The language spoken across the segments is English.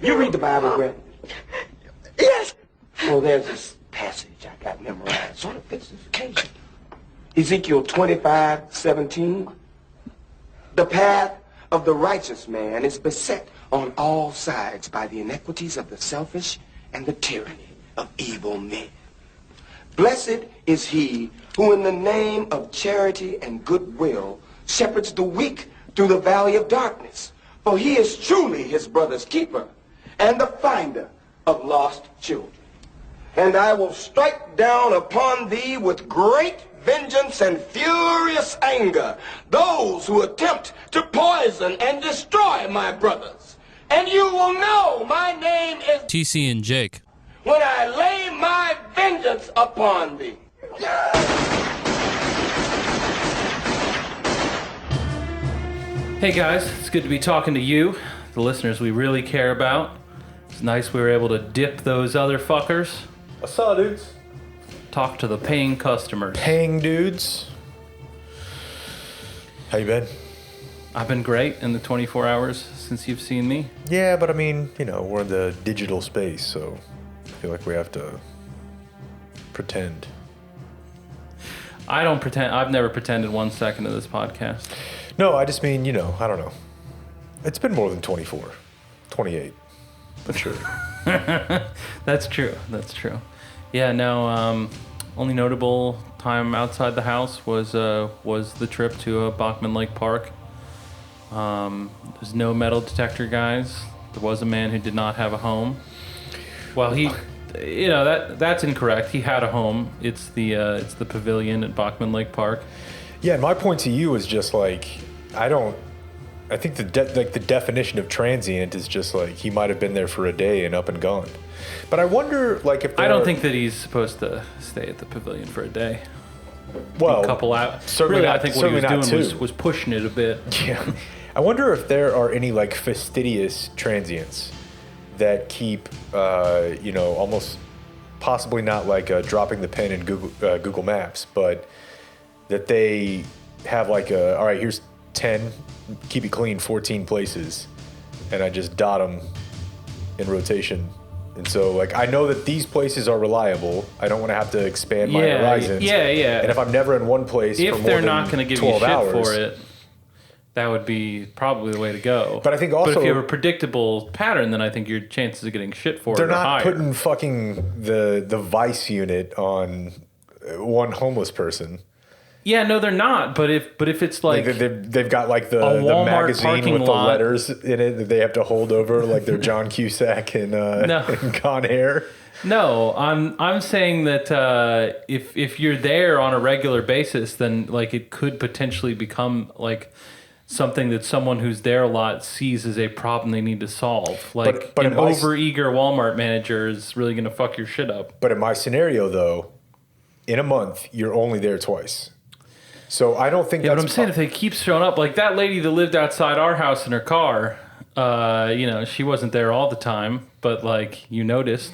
You read the Bible, Brett? Yes. Well, there's this passage I got memorized. Sort of fits this occasion. Ezekiel 25:17. The path of the righteous man is beset on all sides by the iniquities of the selfish and the tyranny of evil men. Blessed is he who in the name of charity and goodwill shepherds the weak through the valley of darkness, for he is truly his brother's keeper and the finder of lost children. And I will strike down upon thee with great vengeance and furious anger those who attempt to poison and destroy my brothers. And you will know my name is TC and Jake. When I lay my vengeance upon thee. Hey guys, it's good to be talking to you, the listeners we really care about. It's nice we were able to dip those other fuckers. I saw, dudes. Talk to the paying customers. Paying dudes. How you been? I've been great in the 24 hours since you've seen me. Yeah, but I mean, you know, we're in the digital space, so I feel like we have to pretend. I don't pretend. I've never pretended 1 second of this podcast. No, I just mean, you know, I don't know. It's been more than 24. 28. But sure. That's true. That's true. Yeah, no, only notable time outside the house was the trip to Bachman Lake Park. There's no metal detector, guys. There was a man who did not have a home. Well, he, you know, that's incorrect. He had a home. It's the pavilion at Bachman Lake Park. Yeah, and my point to you is just like, I think the definition of transient is just like he might have been there for a day and up and gone. But I wonder, like, if I don't think that he's supposed to stay at the pavilion for a day. Well, a couple out. Certainly, really, not, I think what he was doing was pushing it a bit. Yeah, I wonder if there are any like fastidious transients that keep, you know, almost possibly not like dropping the pen in Google Maps, but that they have like all right, here's 10, keep it clean, 14 places, and I just dot them in rotation. And so, like, I know that these places are reliable. I don't want to have to expand my horizons. Yeah. And if I'm never in one place for more than 12 hours... If they're not going to give you shit for it, that would be probably the way to go. But I think also... But if you have a predictable pattern, then I think your chances of getting shit for it are higher. They're not putting fucking the vice unit on one homeless person. Yeah, no, they're not. But if it's like they've got like the magazine with the letters in it that they have to hold over, like they're John Cusack and Con Air. No, I'm saying that if you're there on a regular basis, then like it could potentially become like something that someone who's there a lot sees as a problem they need to solve. Like but an overeager Walmart manager is really going to fuck your shit up. But in my scenario, though, in a month you're only there twice. So I don't think. Yeah, but I'm saying if they keep showing up, like that lady that lived outside our house in her car, you know, she wasn't there all the time, but like you noticed.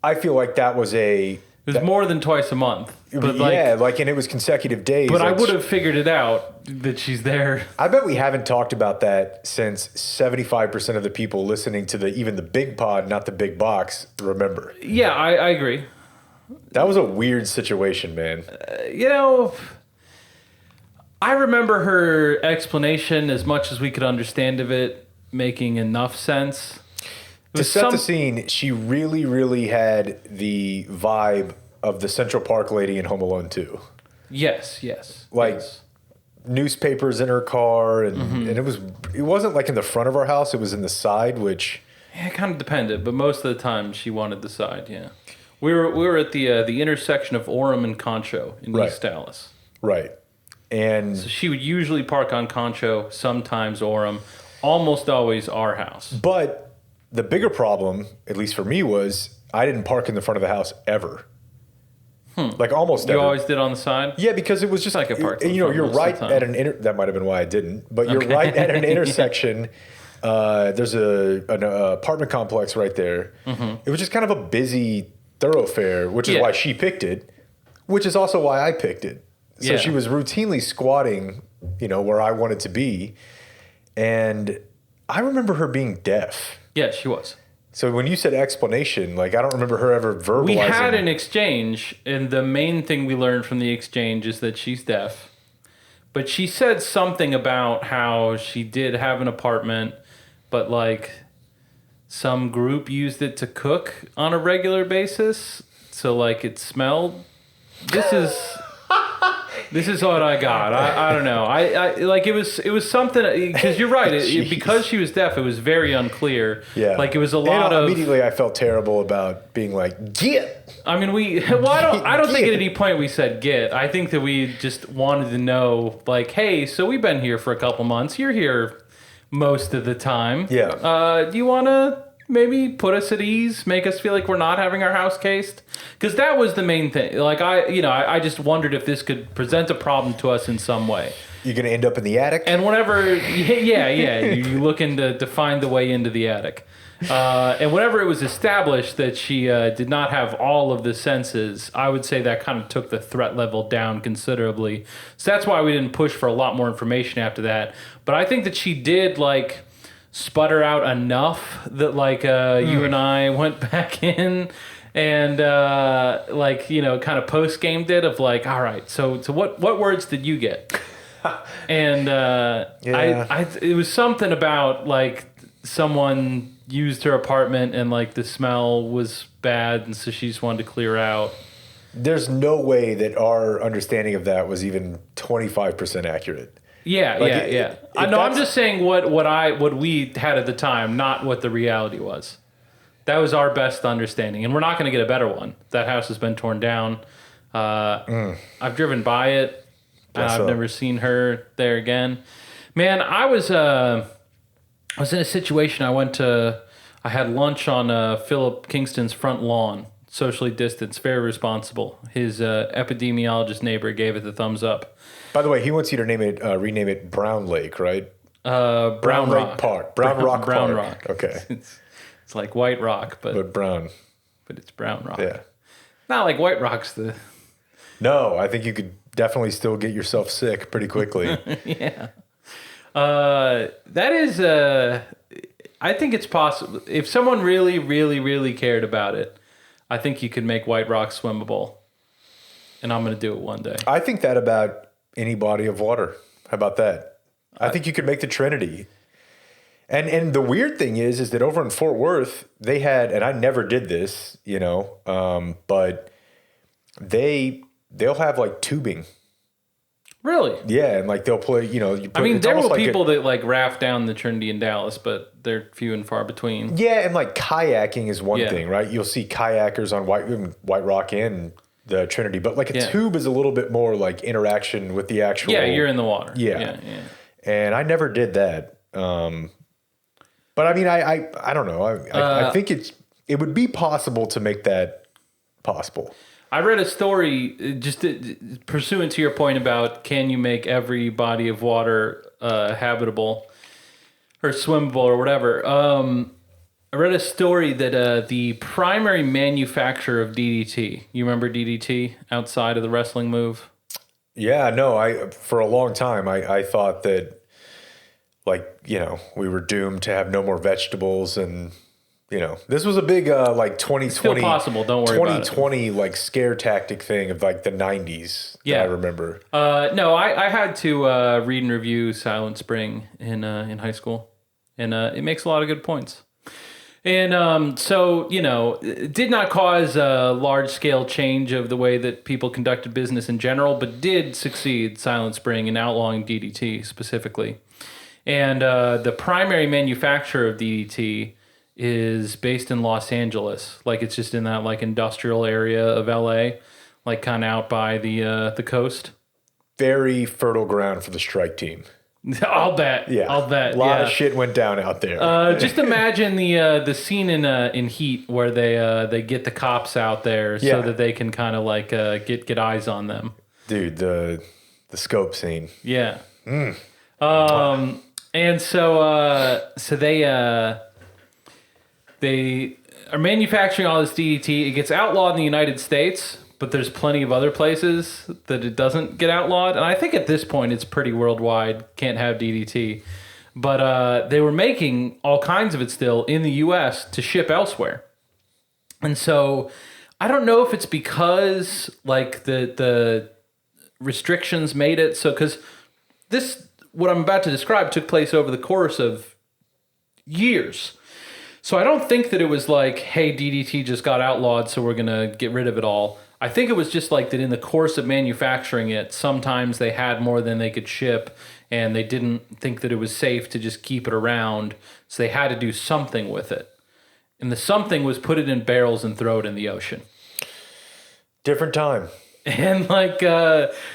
I feel like that was It was more than twice a month. But and it was consecutive days. But I would have figured it out that she's there. I bet we haven't talked about that since 75% of the people listening to even the big pod, not the big box, remember. Yeah, I agree. That was a weird situation, man. You know, I remember her explanation as much as we could understand of it, making enough sense. To set the scene, she really, really had the vibe of the Central Park lady in Home Alone 2. Yes. Like newspapers in her car, and it wasn't like in the front of our house; it was in the side, which it kind of depended. But most of the time, she wanted the side. Yeah, we were at the intersection of Orem and Concho in East Dallas. Right. And so she would usually park on Concho, sometimes Orem, almost always our house. But the bigger problem, at least for me, was I didn't park in the front of the house ever. Like almost you ever. always did on the side? Yeah, because it was just like a park. You know, you're right at an that might have been why I didn't. But you're right at an intersection. There's an apartment complex right there. It was just kind of a busy thoroughfare, which is why she picked it, which is also why I picked it. So she was routinely squatting, you know, where I wanted to be. And I remember her being deaf. Yeah, she was. So when you said explanation, like I don't remember her ever verbalizing. We had an exchange, and the main thing we learned from the exchange is that she's deaf. But she said something about how she did have an apartment, but like some group used it to cook on a regular basis, so like it smelled. This is what I got. I don't know. I like it was something, because you're right. Because she was deaf, it was very unclear. Yeah. Like it was a lot of. Immediately, I felt terrible about being like, get. I mean, I don't think at any point we said get. I think that we just wanted to know, like, hey, so we've been here for a couple months. You're here most of the time. Yeah. Do you want to maybe put us at ease, make us feel like we're not having our house cased? Because that was the main thing. Like, I just wondered if this could present a problem to us in some way. You're going to end up in the attic? And whenever, you're looking to find the way into the attic. And whenever it was established that she did not have all of the senses, I would say that kind of took the threat level down considerably. So that's why we didn't push for a lot more information after that. But I think that she did, like, sputter out enough that, like, you and I went back in and, kind of post-gamed it of, like, all right, so what words did you get? And it was something about, like, someone used her apartment and, like, the smell was bad, and so she just wanted to clear out. There's no way that our understanding of that was even 25% accurate. Yeah. I'm just saying what we had at the time, not what the reality was. That was our best understanding, and we're not going to get a better one. That house has been torn down. I've driven by it. I've never seen her there again. Man, I was in a situation. I had lunch on Philip Kingston's front lawn, socially distanced, very responsible. His epidemiologist neighbor gave it the thumbs up. By the way, he wants you to rename it Brown Lake, right? Brown Rock Lake Park. Brown Rock Brown Park. Rock. Okay. It's like White Rock, but brown. But it's Brown Rock. Yeah. Not like White Rock's the... No, I think you could definitely still get yourself sick pretty quickly. Yeah. That is... I think it's possible. If someone really, really, really cared about it, I think you could make White Rock swimmable. And I'm going to do it one day. I think that about any body of water. How about that? I think you could make the Trinity. And the weird thing is that over in Fort Worth, they had, and I never did this, but they'll have like tubing. Really? Yeah, and like they'll play, there were people that like raft down the Trinity in Dallas, but they're few and far between. Yeah, and like kayaking is one thing, right? You'll see kayakers on White Rock and the Trinity, but like a tube is a little bit more like interaction with the actual. Yeah, you're in the water. Yeah. And I never did that. But I mean, I don't know. I think it would be possible to make that possible. I read a story, just pursuant to your point about can you make every body of water habitable or swimmable or whatever. I read a story that the primary manufacturer of DDT, you remember DDT outside of the wrestling move? Yeah, no, for a long time, I thought that, we were doomed to have no more vegetables and, this was a big, 2020. It's still possible, don't worry about it. 2020, scare tactic thing of, the 90s that I remember. No, I had to read and review Silent Spring in high school, and it makes a lot of good points. And so, it did not cause a large-scale change of the way that people conducted business in general, but did succeed, Silent Spring, in outlawing DDT specifically. And the primary manufacturer of DDT is based in Los Angeles. It's just in that, industrial area of L.A., kind of out by the coast. Very fertile ground for the strike team. I'll bet. Yeah, I'll bet. A lot of shit went down out there. Just imagine the scene in Heat where they get the cops out there so that they can kind of get eyes on them. Dude, the scope scene. Yeah. And so they are manufacturing all this DDT. It gets outlawed in the United States, but there's plenty of other places that it doesn't get outlawed. And I think at this point it's pretty worldwide. Can't have DDT. but they were making all kinds of it still in the U.S. to ship elsewhere. And so I don't know if it's because like the restrictions made it so, because what I'm about to describe took place over the course of years. So I don't think that it was like, hey, DDT just got outlawed, so we're going to get rid of it all. I think it was just like that in the course of manufacturing it, sometimes they had more than they could ship, and they didn't think that it was safe to just keep it around, so they had to do something with it. And the something was put it in barrels and throw it in the ocean. Different time. And like...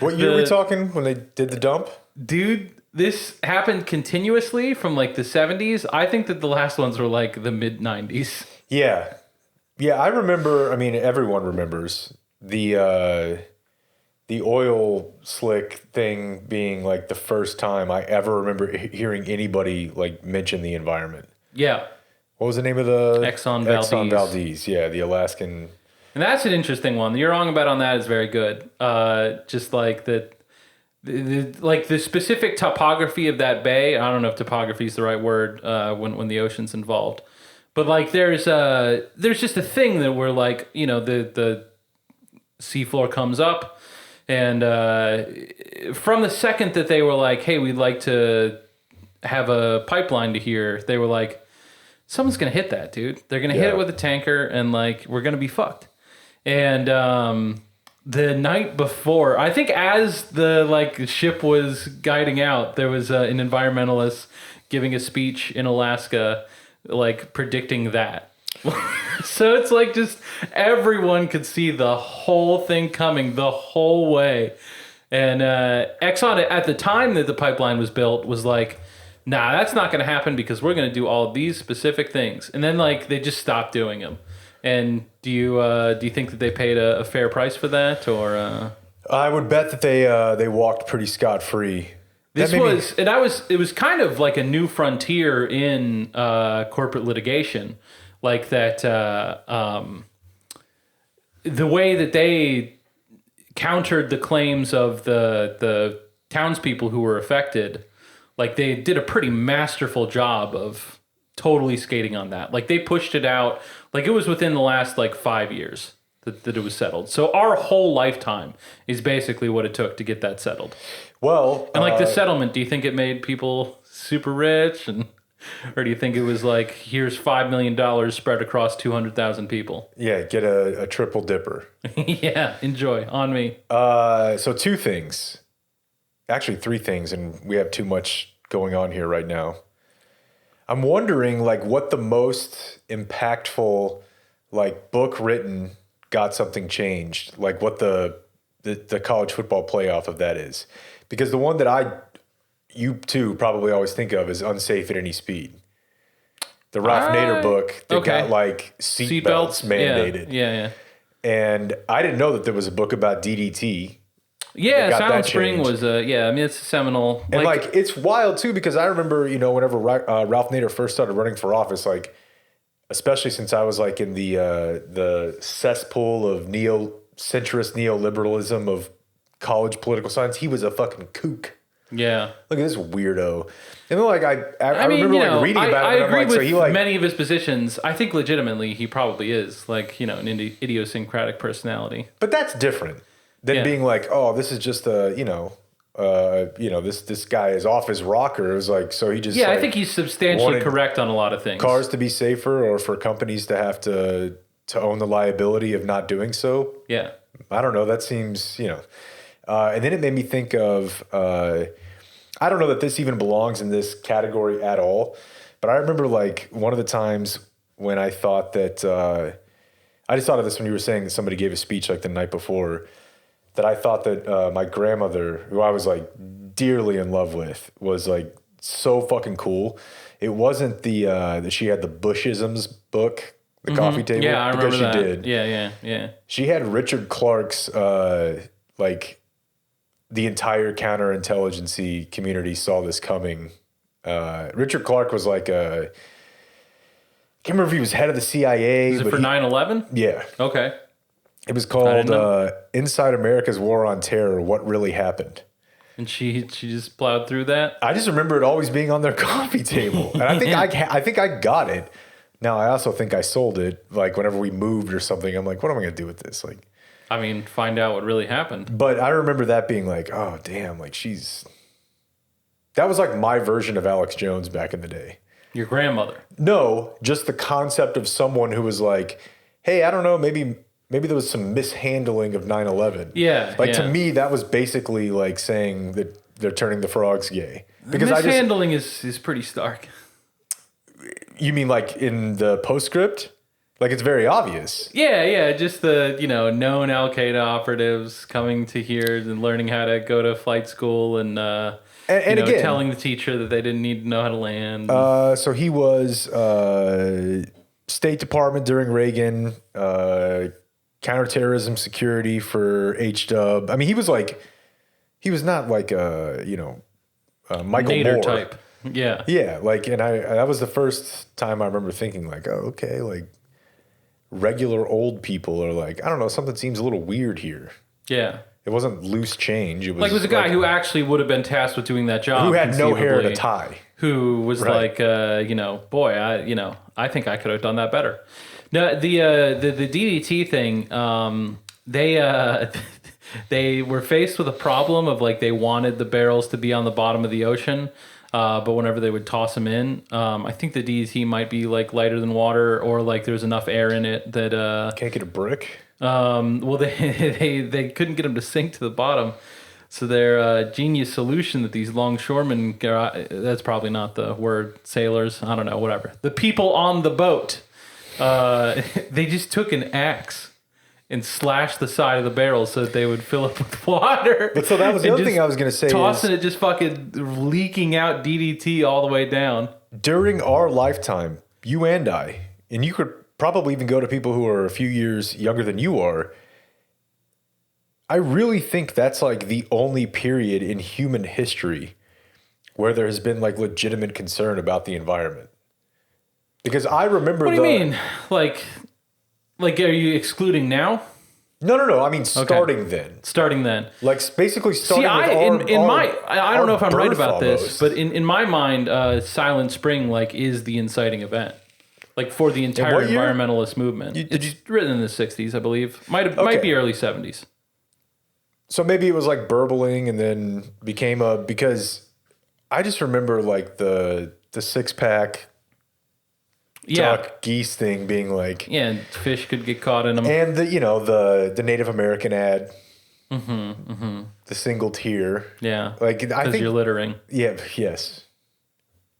what year are we talking when they did the dump? Dude, this happened continuously from like the 70s. I think that the last ones were like the mid 90s. Yeah. Yeah, I remember, I mean, everyone remembers the oil slick thing being like the first time I ever remember hearing anybody like mention the environment. Yeah. What was the name of the... Exxon Valdez. Exxon Valdez, yeah, the Alaskan... And that's an interesting one. You're wrong about on that is very good. Just like that... like the specific topography of that bay, I don't know if topography is the right word when the ocean's involved, but like there's just a thing that we're like, you know, the seafloor comes up, and from the second that they were like, hey, we'd like to have a pipeline to here, they were like, someone's gonna hit that, dude. They're gonna hit it with a tanker, and like we're gonna be fucked. And the night before, I think as the like ship was guiding out, there was an environmentalist giving a speech in Alaska, like predicting that. So it's like just everyone could see the whole thing coming the whole way. And Exxon at the time that the pipeline was built was like, nah, that's not going to happen because we're going to do all of these specific things. And then like they just stopped doing them. And do you think that they paid a fair price for that, or? I would bet that they walked pretty scot-free. It was kind of like a new frontier in corporate litigation, like that. The way that they countered the claims of the townspeople who were affected, like they did a pretty masterful job of totally skating on that. Like they pushed it out. Like it was within the last like 5 years that it was settled. So our whole lifetime is basically what it took to get that settled. Well, and like the settlement, do you think it made people super rich, or do you think it was like, here's $5 million spread across 200,000 people? Yeah, get a triple dipper. Yeah, enjoy on me. So two things, actually three things, and we have too much going on here right now. I'm wondering like what the most impactful like book written got something changed, like what the college football playoff of that is. Because the one that you too probably always think of is Unsafe at Any Speed. The Ralph Nader book that got like seatbelts mandated. Yeah. And I didn't know that there was a book about DDT. Yeah, Silent Spring was I mean, it's seminal. And like it's wild too, because I remember, you know, whenever Ralph Nader first started running for office, like especially since I was like in the cesspool of centrist neoliberalism of college political science, he was a fucking kook. Yeah. Look at this weirdo. And then like I remember like reading about it. I agree with many of his positions. I think legitimately he probably is like, you know, an idiosyncratic personality. But that's different than being like, oh, this is just this guy is off his rocker. It was like, so he just I think he's substantially correct on a lot of things. Cars to be safer, or for companies to have to own the liability of not doing so. Yeah. I don't know. That seems, you know. And then it made me think of, I don't know that this even belongs in this category at all, but I remember like one of the times when I thought that, I just thought of this when you were saying that somebody gave a speech like the night before, that I thought that my grandmother, who I was like dearly in love with, was like so fucking cool. It wasn't that she had the Bushisms book, the coffee table. Yeah, I remember that. She did. Yeah. She had Richard Clarke's, like the entire counterintelligence community saw this coming. Richard Clarke was like I can't remember if he was head of the CIA. Was it for 9/11? Yeah. Okay. It was called Inside America's War on Terror, What Really Happened. And she just plowed through that. I just remember it always being on their coffee table, and I think I got it. Now I also think I sold it. Like whenever we moved or something, I'm like, what am I gonna do with this? Like, I mean, find out what really happened. but I remember that being like, oh damn, like that was like my version of Alex Jones back in the day. Your grandmother. No, just the concept of someone who was like, hey, I don't know, maybe there was some mishandling of 9/11. Yeah. Like to me, that was basically like saying that they're turning the frogs gay. Because mishandling is pretty stark. You mean like in the postscript? Like it's very obvious. Yeah. Just the, known Al-Qaeda operatives coming to here and learning how to go to flight school and again, telling the teacher that they didn't need to know how to land. So he was State Department during Reagan, counterterrorism security for H-Dub. I mean, he was not like Michael Nader Moore type. Yeah. Yeah, like, and that was the first time I remember thinking like, oh, okay, like regular old people are like, I don't know, something seems a little weird here. Yeah. It wasn't loose change. It was a guy who actually would have been tasked with doing that job. Who had no hair and a tie. Who was right. boy, I think I could have done that better. No, the DDT thing, they were faced with a problem of like they wanted the barrels to be on the bottom of the ocean, but whenever they would toss them in, I think the DDT might be like lighter than water, or like there's enough air in it that can't get a brick. Well, they couldn't get them to sink to the bottom. So their genius solution that these longshoremen, that's probably not the word, sailors, I don't know, whatever. The people on the boat, they just took an axe and slashed the side of the barrel so that they would fill up with water. But so that was the other thing I was going to say. Tossing it, just fucking leaking out DDT all the way down. During our lifetime, you and I, and you could probably even go to people who are a few years younger than you are, I really think that's like the only period in human history where there has been like legitimate concern about the environment. Because I remember. What do you mean? Like, are you excluding now? No. I mean, starting then. Starting then. Like basically starting. See, I don't know if I'm right about almost. this, but in my mind, Silent Spring like is the inciting event. Like for the entire environmentalist movement. It's written in the 60s, I believe. Might be early 70s. So maybe it was like burbling and then became because I just remember like the 6-pack duck geese thing being like, and fish could get caught in them, and the Native American ad, the single tier, like I think you're littering, yes,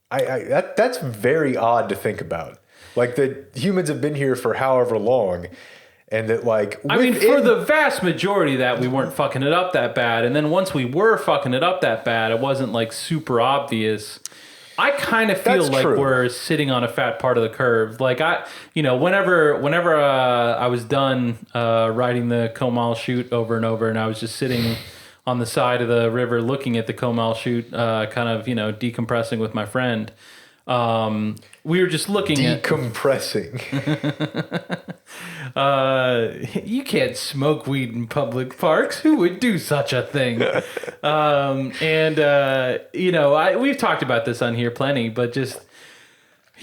that's very odd to think about. Like the humans have been here for however long. And that, like, for the vast majority of that, we weren't fucking it up that bad. And then once we were fucking it up that bad, it wasn't like super obvious. I kind of feel like we're sitting on a fat part of the curve. Like whenever I was done riding the Comal chute over and over, and I was just sitting on the side of the river looking at the Comal chute, kind of decompressing with my friend. We were just looking at decompressing. You can't smoke weed in public parks. Who would do such a thing? We've talked about this on here plenty, but just,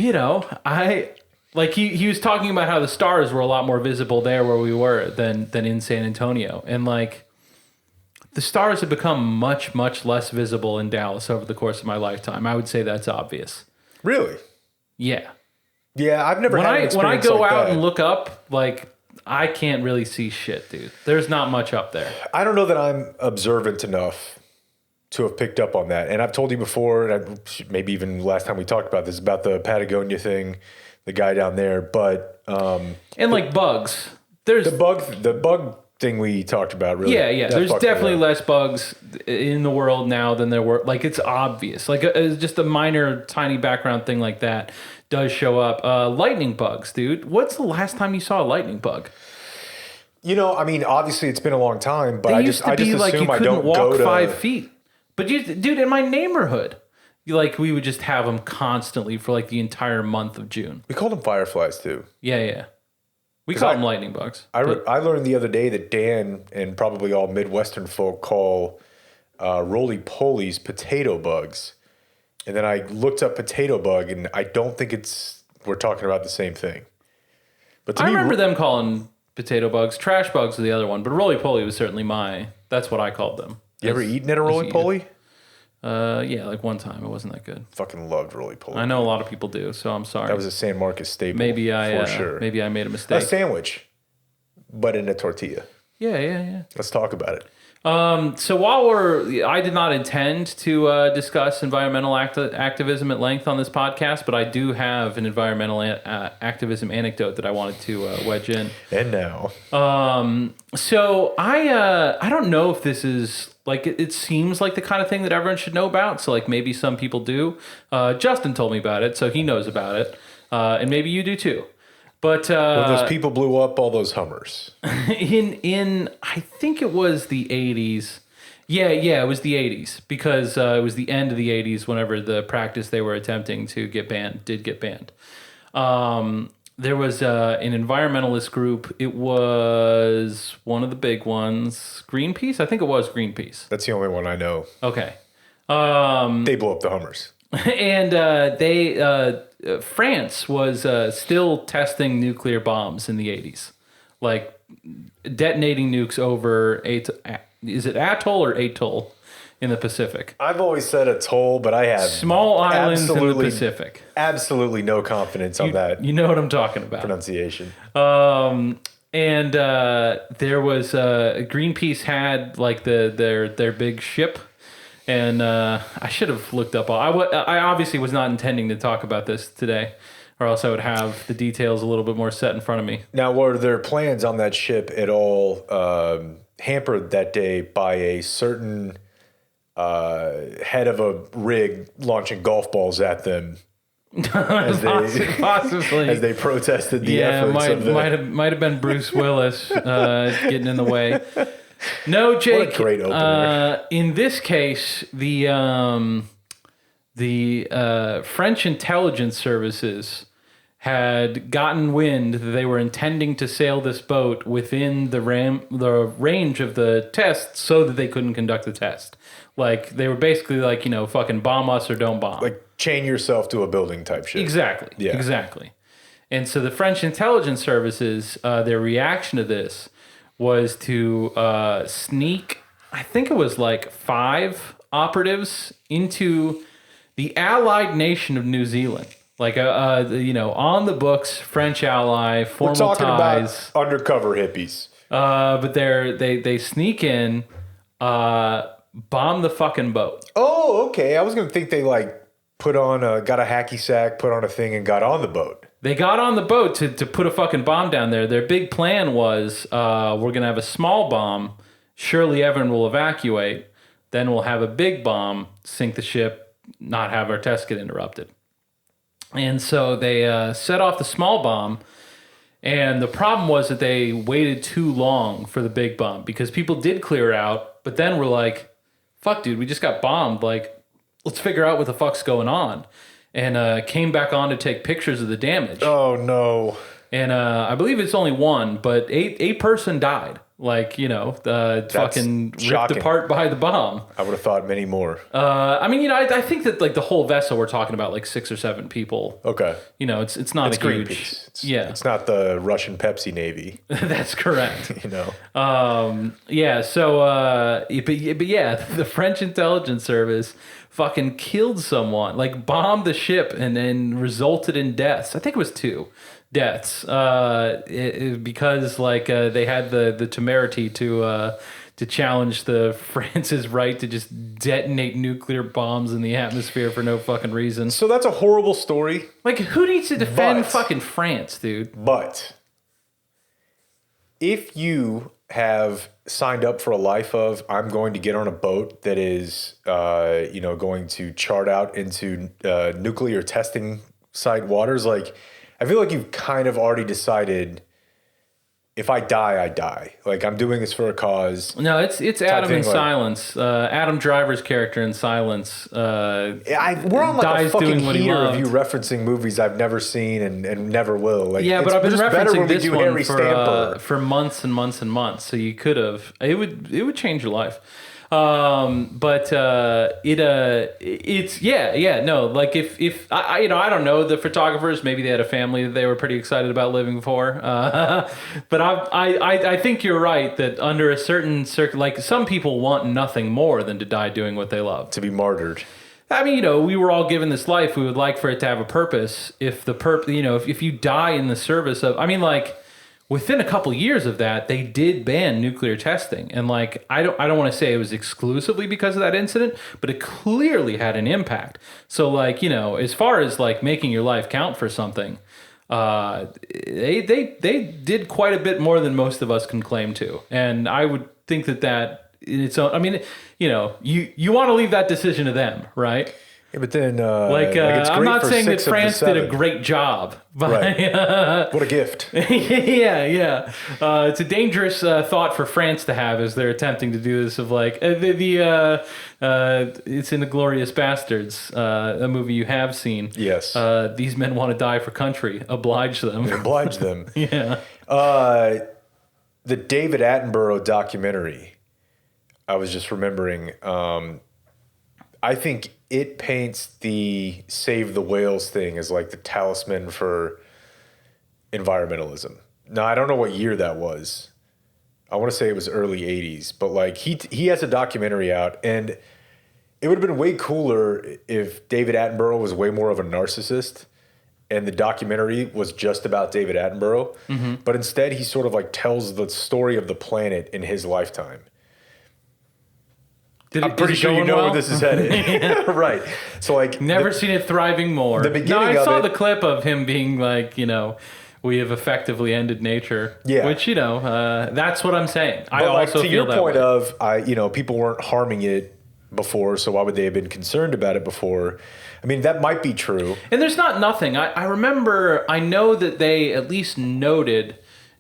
I like he was talking about how the stars were a lot more visible there where we were than in San Antonio. And like the stars have become much, much less visible in Dallas over the course of my lifetime. I would say that's obvious. Really? Yeah. Yeah, I've never had an experience when I go like out that. and look up, like I can't really see shit, dude. There's not much up there. I don't know that I'm observant enough to have picked up on that. And I've told you before, and maybe even last time we talked about this, about the Patagonia thing, the guy down there. But and like bugs, there's the bug thing we talked about. Really, yeah. There's definitely less bugs in the world now than there were. Like it's obvious. Like just a minor, tiny background thing like that does show up. Lightning bugs, dude. What's the last time you saw a lightning bug? I mean, obviously it's been a long time, but I just assume like you I couldn't don't walk go to 5 feet. But dude, in my neighborhood, we would just have them constantly for like the entire month of June. We called them fireflies too. Yeah. We call them lightning bugs. I learned the other day that Dan and probably all Midwestern folk call roly-poly's potato bugs. And then I looked up potato bug, and I don't think we're talking about the same thing. But to I me, remember them calling potato bugs. Trash bugs was the other one, but roly-poly was certainly that's what I called them. You ever eaten at a roly-poly? Yeah, like one time. It wasn't that good. Fucking loved roly-poly. I know a lot of people do, so I'm sorry. That was a San Marcos staple. For sure. Maybe I made a mistake. A sandwich, but in a tortilla. Yeah. Let's talk about it. So I did not intend to discuss environmental activism at length on this podcast, but I do have an environmental activism anecdote that I wanted to wedge in. And now, so I don't know if this is like it seems like the kind of thing that everyone should know about. So like maybe some people do. Justin told me about it, so he knows about it, and maybe you do too. But when those people blew up all those Hummers. in I think it was the 80s. Yeah, it was the 80s because it was the end of the 80s whenever the practice they were attempting to get banned did get banned. There was an environmentalist group. It was one of the big ones. Greenpeace? I think it was Greenpeace. That's the only one I know. Okay. They blew up the Hummers. And France was still testing nuclear bombs in the 80s. Like detonating nukes over, is it atoll or atoll in the Pacific? I've always said atoll, but I have small islands in the Pacific. Absolutely no confidence on that. You know what I'm talking about. Pronunciation. And there was Greenpeace had like their big ship. And I should have looked up. I obviously was not intending to talk about this today, or else I would have the details a little bit more set in front of me. Now, were their plans on that ship at all hampered that day by a certain head of a rig launching golf balls at them Possibly. as they protested the efforts of the... might have been Bruce Willis getting in the way. No, Jake. What a great opener. In this case, the French intelligence services had gotten wind that they were intending to sail this boat within the range of the test so that they couldn't conduct the test. Like, they were basically like, fucking bomb us or don't bomb. Like, chain yourself to a building type shit. Exactly. Yeah. Exactly. And so the French intelligence services, their reaction to this was to sneak, I think it was like 5 operatives into the allied nation of New Zealand. Like, on the books, French ally, formal ties. We're talking about undercover hippies. But they sneak in, bomb the fucking boat. Oh, okay. I was going to think they got a hacky sack, put on a thing, and got on the boat. They got on the boat to put a fucking bomb down there. Their big plan was, we're going to have a small bomb. Surely everyone will evacuate. Then we'll have a big bomb, sink the ship, not have our test get interrupted. And so they set off the small bomb. And the problem was that they waited too long for the big bomb because people did clear out. But then we're like, fuck, dude, we just got bombed. Like, let's figure out what the fuck's going on. And came back on to take pictures of the damage. Oh, no. And I believe it's only one, but a person died. Like, fucking ripped shocking. apart by the bomb. I would have thought many more. I think that like the whole vessel we're talking about like 6 or 7 people. Okay. It's not a huge. Greenpeace. It's not the Russian Pepsi Navy. That's correct. Yeah. So the French intelligence service fucking killed someone, like bombed the ship and then resulted in deaths. I think it was 2 deaths because like they had the temerity to challenge the France's right to just detonate nuclear bombs in the atmosphere for no fucking reason. So that's a horrible story. Like, who needs to defend fucking France, dude? But if you have signed up for a life of, I'm going to get on a boat that is, going to chart out into nuclear testing site waters, like, I feel like you've kind of already decided, if I die, I die. Like, I'm doing this for a cause. No, it's Adam in Silence. Adam Driver's character in Silence. We're on like a fucking heater of you referencing movies I've never seen and never will. Like, yeah, but I've been referencing this one for for months and months and months. So you could have. It would change your life. It's no, like if I I don't know the photographers, maybe they had a family that they were pretty excited about living for. But I think you're right that under a certain like some people want nothing more than to die doing what they love. To be martyred. I mean, we were all given this life. We would like for it to have a purpose. If the if you die in the service of, I mean, like within a couple years of that, they did ban nuclear testing, and like I don't want to say it was exclusively because of that incident, but it clearly had an impact. So like as far as like making your life count for something, they did quite a bit more than most of us can claim to, and I would think that. In its own, I mean, you want to leave that decision to them, right? Yeah, but then, it's I'm not saying that France did a great job, but right. What a gift! yeah. It's a dangerous thought for France to have as they're attempting to do this. Of like it's in the Glorious Bastards, a movie you have seen. Yes. These men want to die for country. Oblige them. Oblige them. Yeah. The David Attenborough documentary. I was just remembering, I think it paints the save the whales thing as like the talisman for environmentalism. Now, I don't know what year that was. I want to say it was early 80s, but like he has a documentary out, and it would have been way cooler if David Attenborough was way more of a narcissist and the documentary was just about David Attenborough. Mm-hmm. But instead, he sort of like tells the story of the planet in his lifetime. I'm pretty sure you know where this is headed. Right. So like never seen it thriving more. The beginning I saw the clip of him being like, we have effectively ended nature. Yeah. Which, that's what I'm saying. But I also feel that way. To your point of, people weren't harming it before, so why would they have been concerned about it before? I mean, that might be true. And there's not nothing. I remember, I know that they at least noted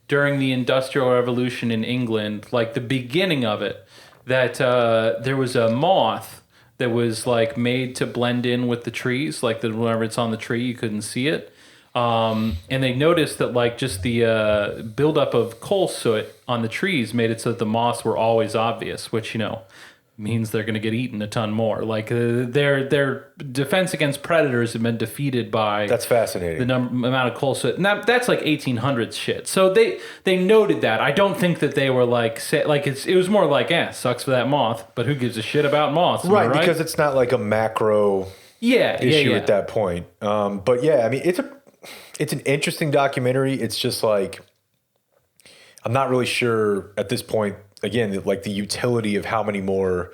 during the Industrial Revolution in England, like the beginning of it, that there was a moth that was like made to blend in with the trees, like whenever it's on the tree, you couldn't see it. And they noticed that like just the buildup of coal soot on the trees made it so that the moths were always obvious, which, means they're going to get eaten a ton more. Like their defense against predators have been defeated by that's fascinating the amount of coal soot, and that's like 1800s shit. So they noted that. I don't think that they were like it was more like sucks for that moth, but who gives a shit about moths? Right, because it's not like a macro issue at that point. But yeah, I mean it's an interesting documentary. It's just like I'm not really sure at this point. Again, like the utility of how many more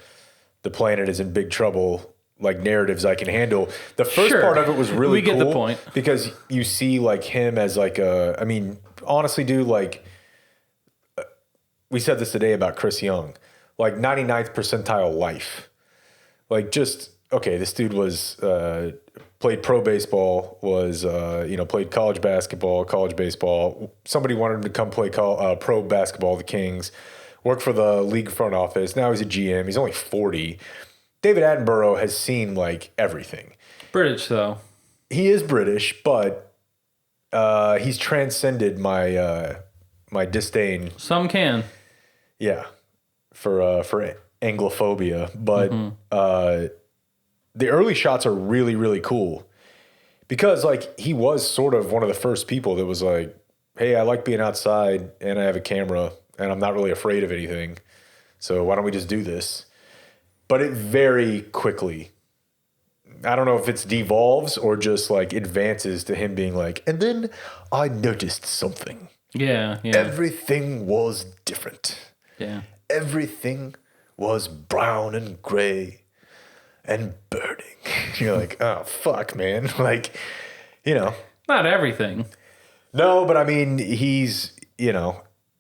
the planet is in big trouble, like narratives I can handle. The first part of it was really cool. We get the point. Because you see like him as like I mean, honestly, dude, like we said this today about Chris Young, like 99th percentile life. Like just, okay, this dude was, played pro baseball, was, played college basketball, college baseball. Somebody wanted him to come play pro basketball, the Kings. Worked for the league front office. Now he's a GM. He's only 40. David Attenborough has seen like everything. British though. He is British, but he's transcended my my disdain. Some can. Yeah, for Anglophobia, but the early shots are really, really cool because like he was sort of one of the first people that was like, "Hey, I like being outside and I have a camera." And I'm not really afraid of anything. So why don't we just do this? But it very quickly, I don't know if it's devolves or just like advances to him being like, and then I noticed something. Yeah. Everything was different. Yeah. Everything was brown and gray and burning. You're like, oh, fuck, man. Like, Not everything. No, but I mean, he's,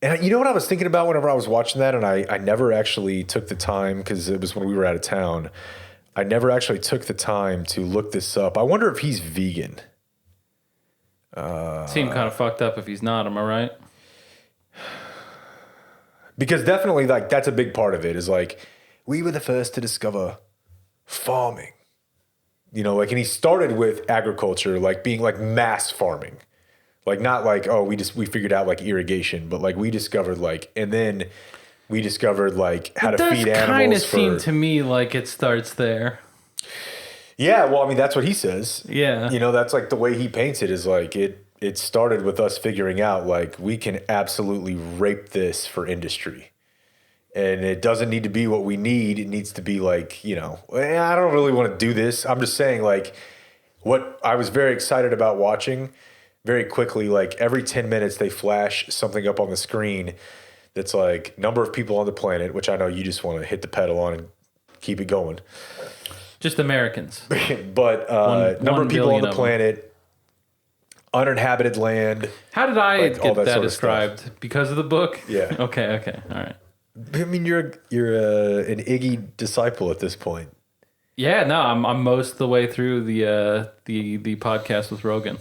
And you know what I was thinking about whenever I was watching that, and I never actually took the time, because it was when we were out of town, I never actually took the time to look this up. I wonder if he's vegan. Seemed kind of fucked up if he's not, am I right? Because definitely, like, that's a big part of it, is like, we were the first to discover farming. And he started with agriculture, like being like mass farming. Like not like, oh, we figured out like irrigation, but like we discovered like, and then we discovered like how It to feed does kind of animals. seem to me like it starts there. Yeah, well, I mean, that's what he says. Yeah. You know, that's like the way he paints it is like it started with us figuring out like we can absolutely rape this for industry. And it doesn't need to be what we need. It needs to be like, you know, I don't really want to do this. I'm just saying like what I was very excited about watching very quickly, like every 10 minutes they flash something up on the screen that's like number of people on the planet, which I know you just want to hit the pedal on and keep it going. Just Americans. But number of people on the planet, uninhabited land. How did I like, get that sort of described? stuff. Because of the book? Yeah. Okay. All right. I mean, you're an Iggy disciple at this point. Yeah, no, I'm most of the way through the podcast with Rogan.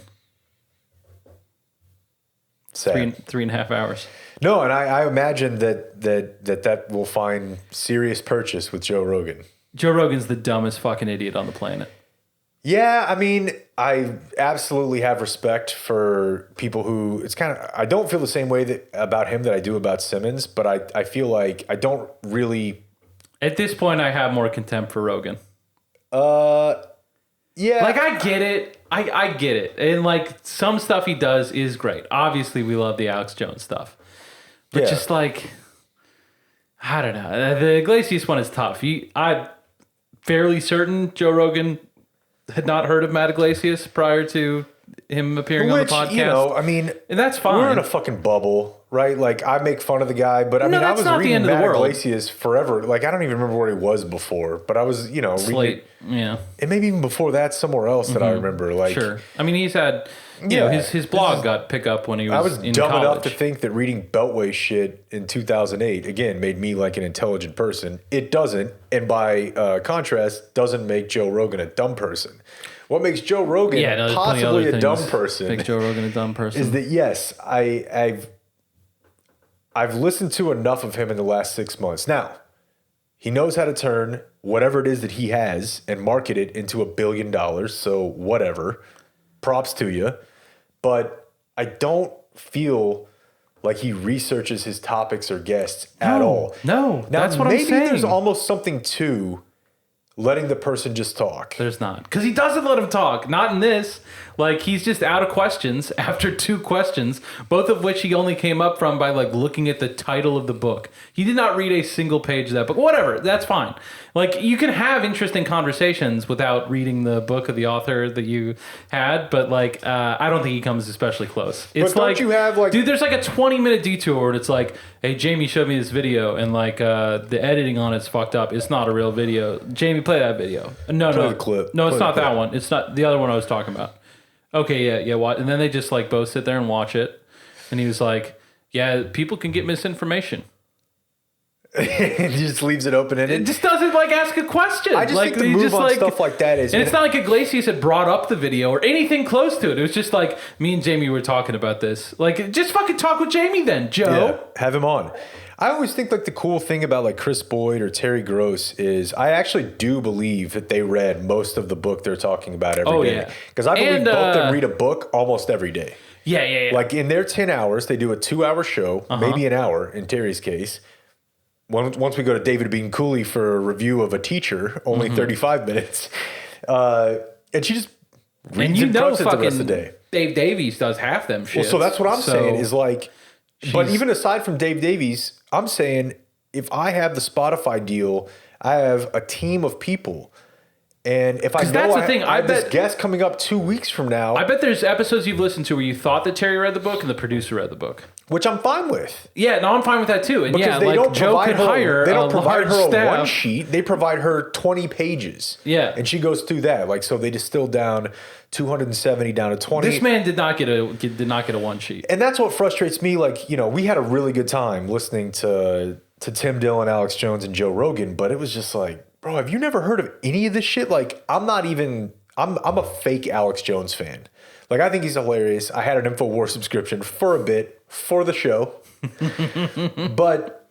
Sad. 3.5 hours. No, and I imagine that will find serious purchase with Joe Rogan. Joe Rogan's the dumbest fucking idiot on the planet. Yeah, I mean, I absolutely have respect for people who it's kind of. I don't feel the same way about him that I do about Simmons, but I feel like I don't really. At this point, I have more contempt for Rogan. Yeah. Like, I get it. I get it. And, like, some stuff he does is great. Obviously, we love the Alex Jones stuff. But just, like, I don't know. The Iglesias one is tough. I'm fairly certain Joe Rogan had not heard of Matt Iglesias prior to him appearing on the podcast. You know, I mean, and that's fine. We're in a fucking bubble, right? Like, I make fun of the guy, but I mean, I was reading Matt Iglesias forever. Like, I don't even remember where he was before, but I was, you know, Slate, yeah. And maybe even before that, somewhere else that I remember. Like, sure. I mean, he's had, you know, his blog got pick up when he was in college. I was dumb enough to think that reading Beltway shit in 2008, again, made me like an intelligent person. It doesn't. And by contrast, doesn't make Joe Rogan a dumb person. What makes Joe Rogan possibly a dumb person? Make Joe Rogan a dumb person is that yes, I've listened to enough of him in the last 6 months. Now, he knows how to turn whatever it is that he has and market it into $1 billion. So whatever, props to you. But I don't feel like he researches his topics or guests at all. No, now, that's what I'm saying. Maybe there's almost something to letting the person just talk. There's not. Because he doesn't let him talk. Not in this. Like, he's just out of questions after 2 questions, both of which he only came up from by, like, looking at the title of the book. He did not read a single page of that book. Whatever. That's fine. Like, you can have interesting conversations without reading the book of the author that you had, but, like, I don't think he comes especially close. It's but don't you have, like... Dude, there's, like, a 20-minute detour, and it's like, hey, Jamie showed me this video, and, like, the editing on it's fucked up. It's not a real video. Jamie, play that video. No, play the clip. No, it's play not that one. It's not the other one I was talking about. Okay, yeah. And then they just like both sit there and watch it. And he was like, yeah, people can get misinformation. He just leaves it open ended. It just doesn't like ask a question. I just like, think the move on stuff like that is... And it's not like Iglesias had brought up the video or anything close to it. It was just like, me and Jamie were talking about this. Like, just fucking talk with Jamie then, Joe. Yeah, have him on. I always think like the cool thing about like Chris Boyd or Terry Gross is I actually do believe that they read most of the book they're talking about every day. Because I believe both of them read a book almost every day. Yeah. Like in their 10 hours, they do a 2-hour show, maybe an hour in Terry's case. Once we go to David Bean Cooley for a review of a teacher, only 35 minutes. And she just reads and cuts it the rest of the day. Dave Davies does half them shit. Well, so that's what I'm saying is like... But even aside from Dave Davies, I'm saying if I have the Spotify deal, I have a team of people. And if I know I have this guest coming up 2 weeks from now. I bet there's episodes you've listened to where you thought that Terry read the book and the producer read the book. Which I'm fine with. Yeah, no, I'm fine with that too. And because yeah, they like don't Joe could hire they don't provide her staff. a one sheet. They provide her 20 pages. Yeah. And she goes through that. Like, so they distill down 270 down to 20. This man did not get a one sheet. And that's what frustrates me. Like, you know, we had a really good time listening to Tim Dillon, Alex Jones, and Joe Rogan, but it was just like, bro, have you never heard of any of this shit? Like, I'm a fake Alex Jones fan. Like, I think he's hilarious. I had an InfoWars subscription for a bit for the show. But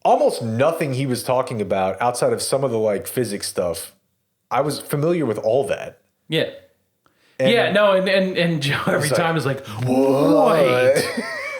almost nothing he was talking about outside of some of the, like, physics stuff, I was familiar with all that. Yeah. And Joe every time is like, what?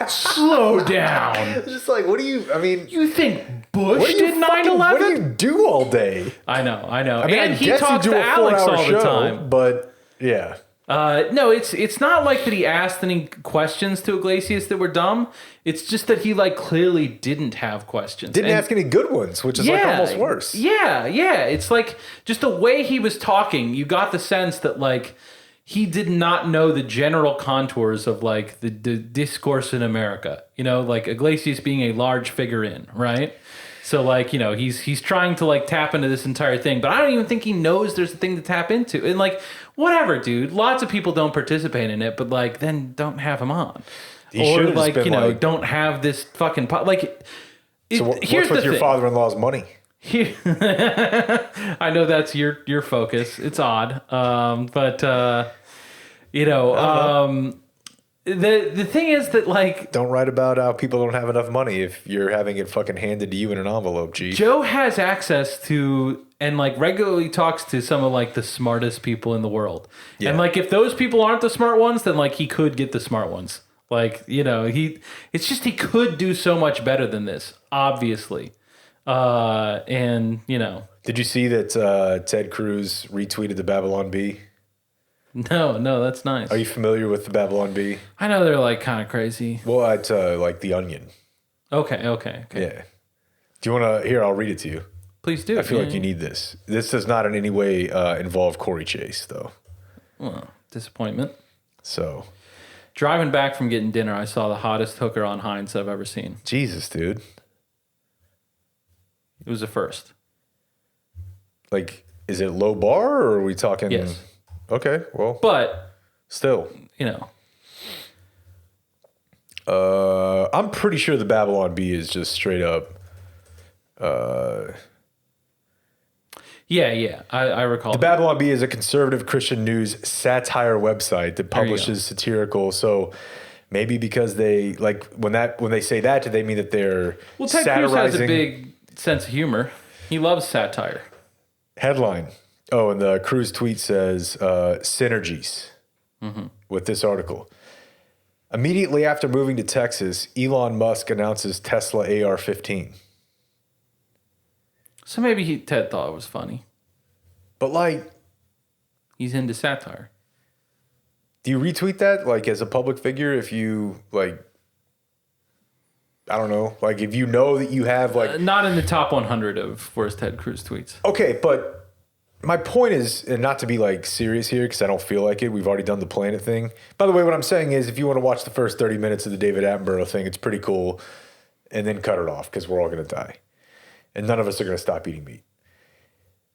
Slow down. It's just like, what do you? I mean, You think what Bush do you did 9/11? What do you do all day? I know. I mean, And I he guess talks you do to a Alex 4-hour all show, the time. but yeah. No, it's not like that he asked any questions to Iglesias that were dumb. It's just that he like clearly didn't have questions. Didn't ask any good ones, which is like almost worse. Yeah. It's like just the way he was talking, you got the sense that like he did not know the general contours of like the discourse in America. You know, like Iglesias being a large figure in, right? So like, you know, he's trying to like tap into this entire thing, but I don't even think he knows there's a thing to tap into. And like, whatever, dude. Lots of people don't participate in it, but like, then don't have him on. Or like, you know, don't have this fucking like. So what's here's with the your thing. father-in-law's money? I know that's your focus. It's odd, but you know, the thing is that like Don't write about how people don't have enough money if you're having it fucking handed to you in an envelope, Chief. Joe has access to and like regularly talks to some of like the smartest people in the world. Yeah. And like if those people aren't the smart ones, then like he could get the smart ones. Like, you know, it's just he could do so much better than this, obviously. And, you know. Did you see that Ted Cruz retweeted the Babylon Bee? No, that's nice. Are you familiar with the Babylon Bee? I know they're like kind of crazy. Well, it's like The Onion. Okay. Yeah. Do you want to? Here, I'll read it to you. Please do. I feel like you need this. This does not in any way involve Corey Chase, though. Well, disappointment. So. Driving back from getting dinner, I saw the hottest hooker on Heinz I've ever seen. Jesus, dude. It was a first. Like, is it low bar or are we talking? Yes. Okay, well. But, Still. you know. I'm pretty sure the Babylon Bee is just straight up. Yeah. I recall. The Babylon Bee is a conservative Christian news satire website that publishes satirical. So maybe because they like when they say that, do they mean that they're Ted satirizing? Cruz has a big sense of humor. He loves satire. Headline. Oh, and the Cruz tweet says synergies with this article. Immediately after moving to Texas, Elon Musk announces Tesla AR-15. So maybe Ted thought it was funny. But like, He's into satire. do you retweet that like as a public figure if you like? I don't know. Like if you know that you have like Not in the top 100 of worst Ted Cruz tweets. okay, but my point is, and not to be like serious here because I don't feel like it. We've already done the planet thing. By the way, what I'm saying is, if you want to watch the first 30 minutes of the David Attenborough thing, it's pretty cool, and then cut it off because we're all going to die, and none of us are going to stop eating meat.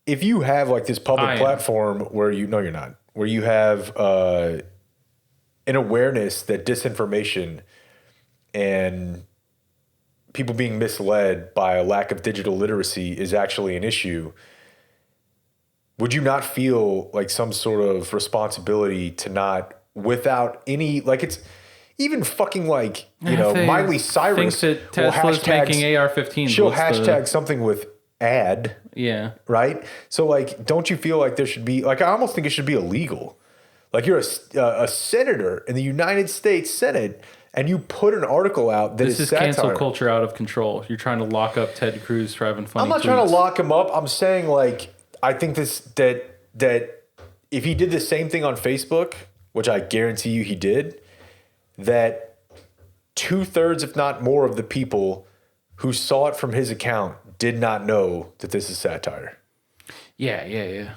If you have like this public platform where you're not, where you have an awareness that disinformation and people being misled by a lack of digital literacy is actually an issue, would you not feel like some sort of responsibility to not, without any, like it's even fucking like, you know, Miley Cyrus thinks that Tesla's making AR-15s. She'll hashtag something with ad. Yeah. Right? So like, don't you feel like there should be, like I almost think it should be illegal. Like you're a senator in the United States Senate and you put an article out that This is satire. cancel culture out of control. You're trying to lock up Ted Cruz for having funny I'm not tweets. trying to lock him up. I'm saying like, I think that if he did the same thing on Facebook, which I guarantee you he did, that 2/3, if not more, of the people who saw it from his account did not know that this is satire. Yeah.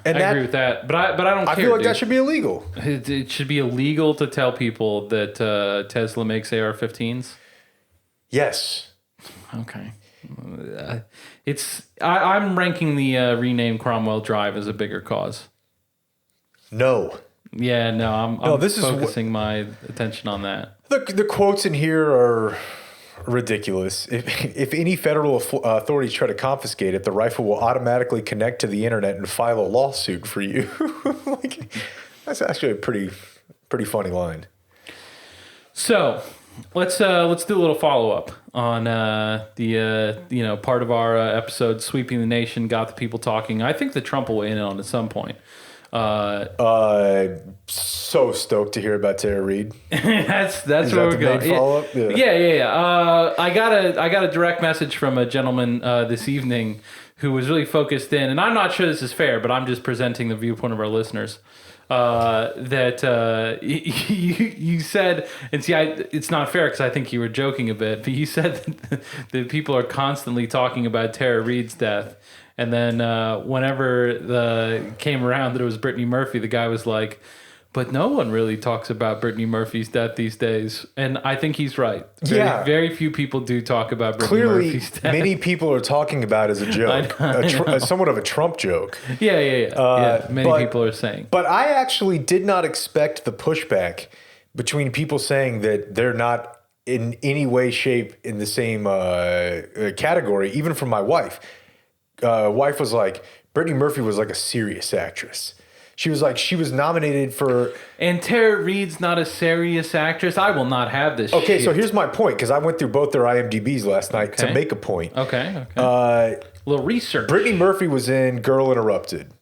And I agree with that, but I don't care. I feel like dude. that should be illegal. It should be illegal to tell people that Tesla makes AR-15s. Yes. Okay. I'm ranking the rename Cromwell Drive as a bigger cause. No. Yeah, no, I'm this is focusing my attention on that. The quotes in here are ridiculous. If any federal authorities try to confiscate it, the rifle will automatically connect to the internet and file a lawsuit for you. Like, that's actually a pretty funny line. So let's do a little follow up on the part of our episode, Sweeping the Nation, got the people talking. I think that Trump will weigh in on at some point. So stoked to hear about Tara Reid. That's Is where that we're the main going. follow-up? Yeah. I got a direct message from a gentleman this evening who was really focused in, and I'm not sure this is fair, but I'm just presenting the viewpoint of our listeners. That you said, and see, it's not fair because I think you were joking a bit, but you said that people are constantly talking about Tara Reid's death, and then whenever the came around that it was Brittany Murphy, the guy was like, but no one really talks about Brittany Murphy's death these days. And I think he's right. Very few people do talk about Brittany Murphy's death. Many people are talking about it as a joke, somewhat of a Trump joke. Yeah. Many people are saying. But I actually did not expect the pushback between people saying that they're not in any way, shape, in the same category, even from my wife. Wife was like, Brittany Murphy was like a serious actress. She was like, she was nominated for... And Tara Reid's not a serious actress. I will not have this Okay, shit. so here's my point, because I went through both their IMDb's last night to make a point. Okay. A little research. Brittany Murphy was in Girl Interrupted.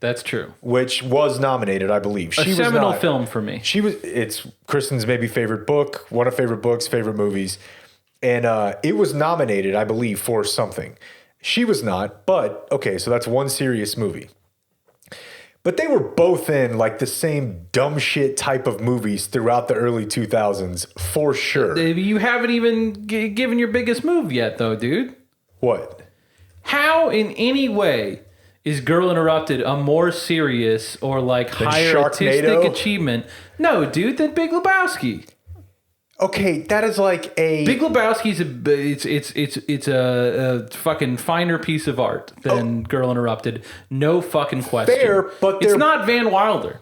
That's true. Which was nominated, I believe. She was a seminal film for me. It's Kristen's maybe favorite book, one of favorite books, favorite movies. And it was nominated, I believe, for something. She was not, but okay, so that's one serious movie. But they were both in like the same dumb shit type of movies throughout the early 2000s, for sure. You haven't even given your biggest move yet, though, dude. What? How in any way is Girl Interrupted a more serious or like higher artistic achievement? No, dude, than Big Lebowski. Okay, that is like a... Big Lebowski's it's a fucking finer piece of art than Girl Interrupted. No fucking question. Fair, but it's not Van Wilder.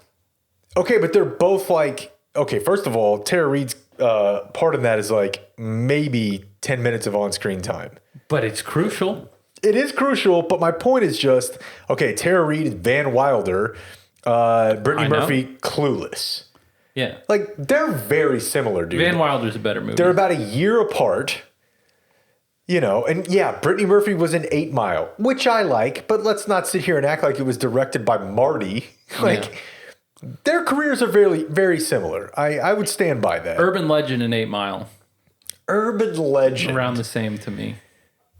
Okay, but they're both like... Okay, first of all, Tara Reid's part in that is like maybe 10 minutes of on-screen time. But it's crucial. It is crucial, but my point is just... Okay, Tara Reid is Van Wilder. Brittany Murphy, Clueless. Yeah. Like, they're very similar, dude. Van Wilder's a better movie. They're about a year apart, you know, and yeah, Brittany Murphy was in 8 Mile, which I like, but let's not sit here and act like it was directed by Marty. Their careers are very, very similar. I would stand by that. Urban Legend and 8 Mile. Urban Legend. Around the same to me.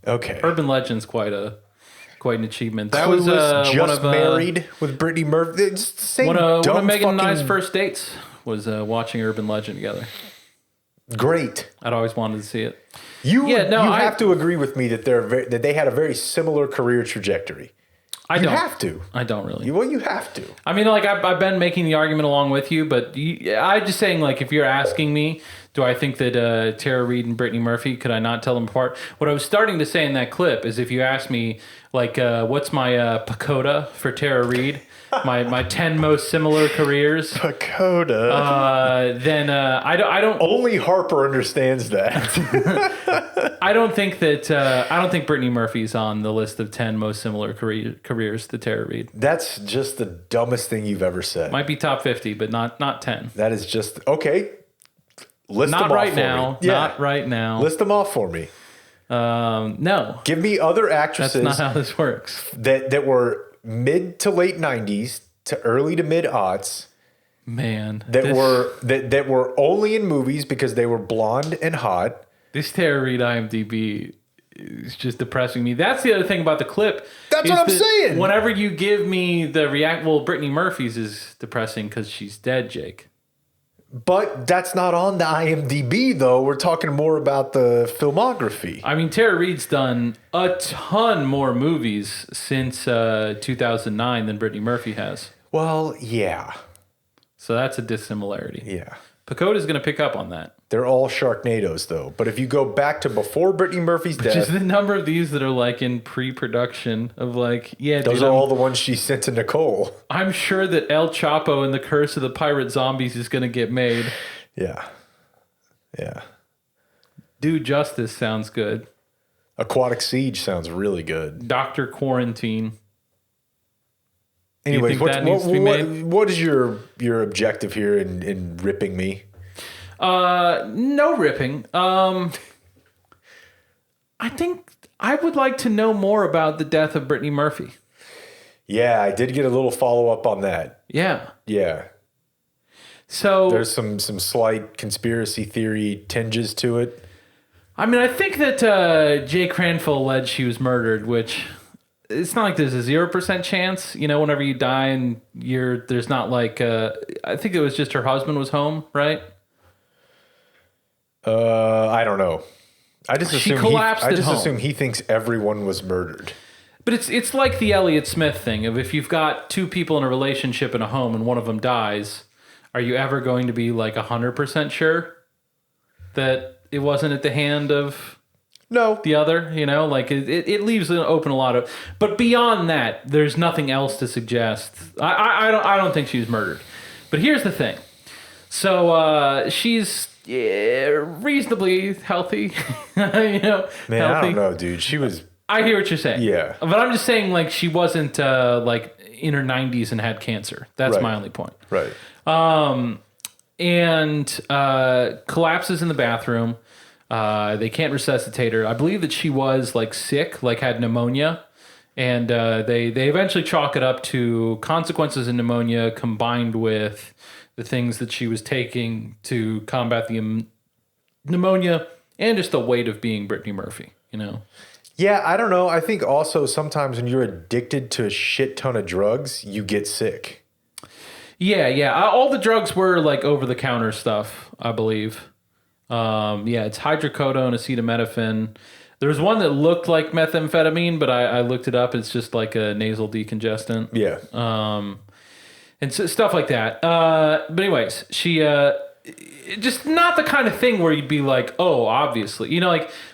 Okay. Urban Legend's quite an achievement. That was just married with Brittany Murphy. It's the same one of Megan and I's fucking... first dates was watching Urban Legend together. Great. I'd always wanted to see it. You have to agree with me that that they had a very similar career trajectory. You have to. I don't really. Well, you have to. I mean, like, I've been making the argument along with you, but I'm just saying, like, if you're asking me, do I think that Tara Reid and Brittany Murphy, could I not tell them apart? What I was starting to say in that clip is if you ask me, like, what's my Pacoda for Tara Reid? My 10 most similar careers. Pacoda. Then I don't. Only Harper understands that. I don't think Brittany Murphy's on the list of 10 most similar careers to Tara Reid. That's just the dumbest thing you've ever said. Might be top 50, but not 10. That is just okay. List not them right off now. For me. Not right now. List them off for me. No. Give me other actresses. That's not how this works. That were mid to late 90s to early to mid aughts. Man, that were only in movies because they were blonde and hot. This Tara Reid IMDb is just depressing me. That's the other thing about the clip. That's what I'm saying. Whenever you give me the Brittany Murphy's is depressing because she's dead, Jake. But that's not on the IMDb, though. We're talking more about the filmography. I mean, Tara Reid's done a ton more movies since 2009 than Brittany Murphy has. Well, yeah. So that's a dissimilarity. Yeah. Pacoda's going to pick up on that. They're all Sharknadoes, though. But if you go back to before Brittany Murphy's death... Just the number of these that are, like, in pre-production of, like, yeah... Those are all the ones she sent to Nicole. I'm sure that El Chapo and the Curse of the Pirate Zombies is going to get made. Yeah. Yeah. Do Justice sounds good. Aquatic Siege sounds really good. Dr. Quarantine. Anyways, what is your objective here in ripping me? No ripping. I think I would like to know more about the death of Brittany Murphy. Yeah, I did get a little follow-up on that. Yeah. Yeah. So There's some slight conspiracy theory tinges to it. I mean, I think that Jay Cranfield alleged she was murdered, which it's not like there's a 0% chance. You know, whenever you die and there's not like I think it was just her husband was home, right? I don't know. I just She assume collapsed at home. assume he thinks everyone was murdered. But it's like the Elliott Smith thing of if you've got two people in a relationship in a home and one of them dies, are you ever going to be like 100% sure that it wasn't at the hand of No. the other? You know, like it leaves it open a lot of. But beyond that, there's nothing else to suggest. I don't think she was murdered. But here's the thing. So she's reasonably healthy. You know, Man, healthy. I don't know, dude. She was... I hear what you're saying. Yeah. But I'm just saying, like, she wasn't, like, in her 90s and had cancer. That's Right. my only point. Right. And collapses in the bathroom. They can't resuscitate her. I believe that she was, like, sick, like, had pneumonia. And they eventually chalk it up to consequences of pneumonia combined with the things that she was taking to combat the pneumonia and just the weight of being Brittany Murphy, you know? Yeah, I don't know. I think also sometimes when you're addicted to a shit ton of drugs, you get sick. Yeah. All the drugs were like over-the-counter stuff, I believe. It's hydrocodone, acetaminophen. There was one that looked like methamphetamine, but I looked it up. It's just like a nasal decongestant. Yeah. And so, stuff like that. But anyways, she just not the kind of thing where you'd be like, oh, obviously, you know,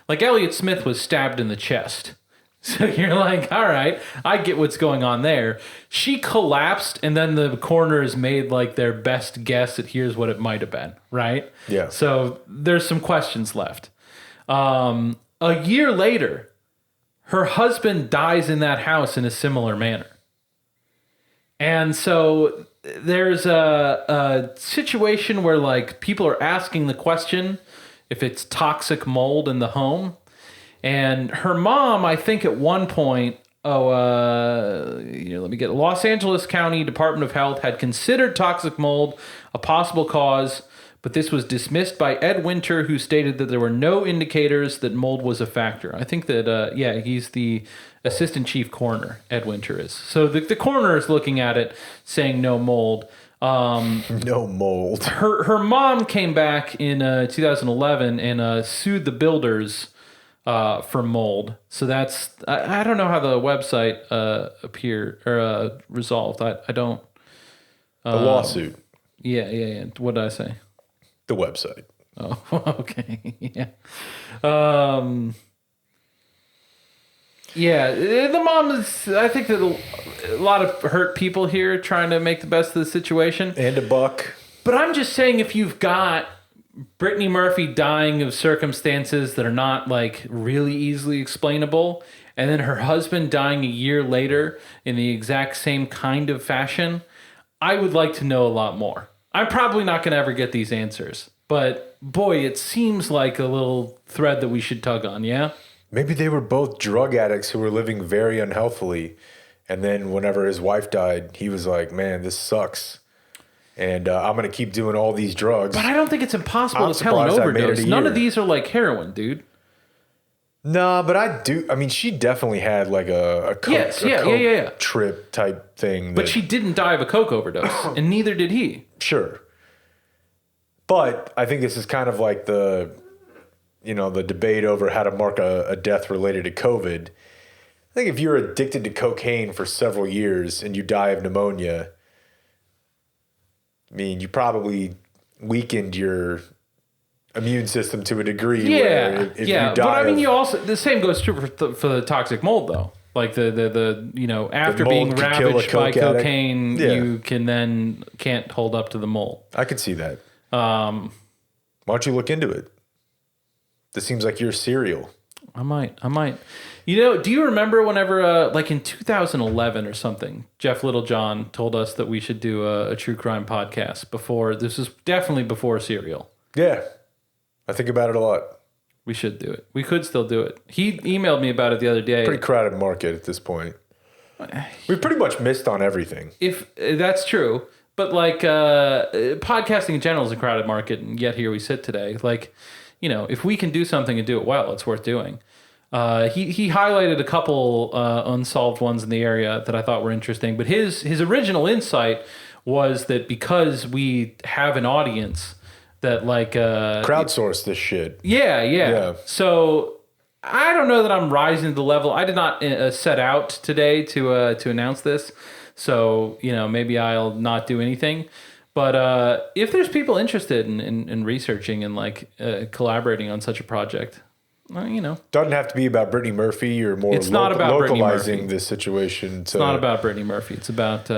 like Elliott Smith was stabbed in the chest. So you're like, all right, I get what's going on there. She collapsed, and then the coroners made like their best guess at here's what it might have been, right? Yeah. So there's some questions left. A year later, her husband dies in that house in a similar manner. And so there's a situation where like people are asking the question if it's toxic mold in the home. And her mom, I think at one point, let me get Los Angeles County Department of Health had considered toxic mold a possible cause, but this was dismissed by Ed Winter, who stated that there were no indicators that mold was a factor. I think that, he's the assistant chief coroner, Ed Winter is. So the coroner is looking at it, saying no mold. No mold. Her mom came back in 2011 and sued the builders for mold. So that's I don't know how the website resolved. I don't. A lawsuit. Yeah. What did I say? The website. Oh, okay. Yeah. The mom is, I think that a lot of hurt people here trying to make the best of the situation. And a buck. But I'm just saying, if you've got Brittany Murphy dying of circumstances that are not like really easily explainable, and then her husband dying a year later in the exact same kind of fashion, I would like to know a lot more. I'm probably not going to ever get these answers, but boy, it seems like a little thread that we should tug on, yeah? Maybe they were both drug addicts who were living very unhealthily. And then whenever his wife died, he was like, man, this sucks. And I'm going to keep doing all these drugs. But I don't think it's impossible I'm to tell an surprised I made it overdose. a None year. of these are like heroin, dude. No, but I do. I mean, she definitely had like a coke, Yes, a yeah, coke yeah. trip type thing. But she didn't die of a coke overdose, and neither did he. Sure. But I think this is kind of like the debate over how to mark a death related to COVID. I think if you're addicted to cocaine for several years and you die of pneumonia, I mean, you probably weakened your immune system to a degree. Where if you die But I mean, you also, the same goes true for the toxic mold, though. Like the after mold being can kill a ravaged by coke addict. cocaine, Yeah. you can't hold up to the mold. I could see that. Why don't you look into it? This seems like your cereal. I might. You know, do you remember whenever, like in 2011 or something, Jeff Littlejohn told us that we should do a true crime podcast before, this was definitely before Serial. Yeah. I think about it a lot. We should do it. We could still do it. He emailed me about it the other day. Pretty crowded market at this point. We pretty much missed on everything. If that's true, but like podcasting in general is a crowded market, and yet here we sit today. Like, if we can do something and do it well, it's worth doing. He highlighted a couple unsolved ones in the area that I thought were interesting, but his original insight was that because we have an audience that like Crowdsource this shit. Yeah. So I don't know that I'm rising to the level. I did not set out today to announce this, so maybe I'll not do anything. But if there's people interested in researching and like collaborating on such a project, Doesn't have to be about Brittany Murphy or more. It's not about Brittany localizing Murphy. the situation. It's not about Brittany Murphy. It's about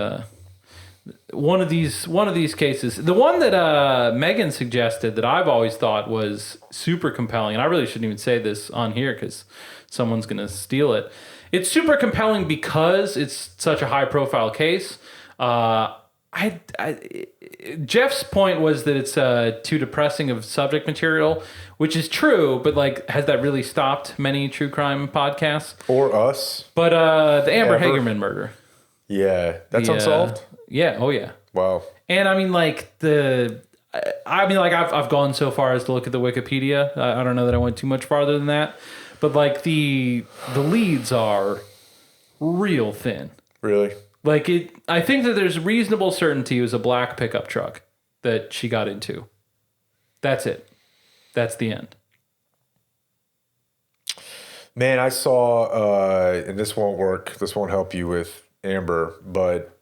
one of these cases. The one that Megan suggested that I've always thought was super compelling, and I really shouldn't even say this on here because someone's going to steal it. It's super compelling because it's such a high-profile case. Jeff's point was that it's too depressing of subject material, which is true, but like, has that really stopped many true crime podcasts? Or us. But the Amber Hagerman murder. Yeah. That's unsolved? Yeah. Oh, yeah. Wow. And I mean, like, I've gone so far as to look at the Wikipedia. I don't know that I went too much farther than that. But like, the leads are real thin. Really? Like, I think that there's reasonable certainty it was a black pickup truck that she got into. That's it. That's the end. Man, I saw, and this won't work. This won't help you with Amber, but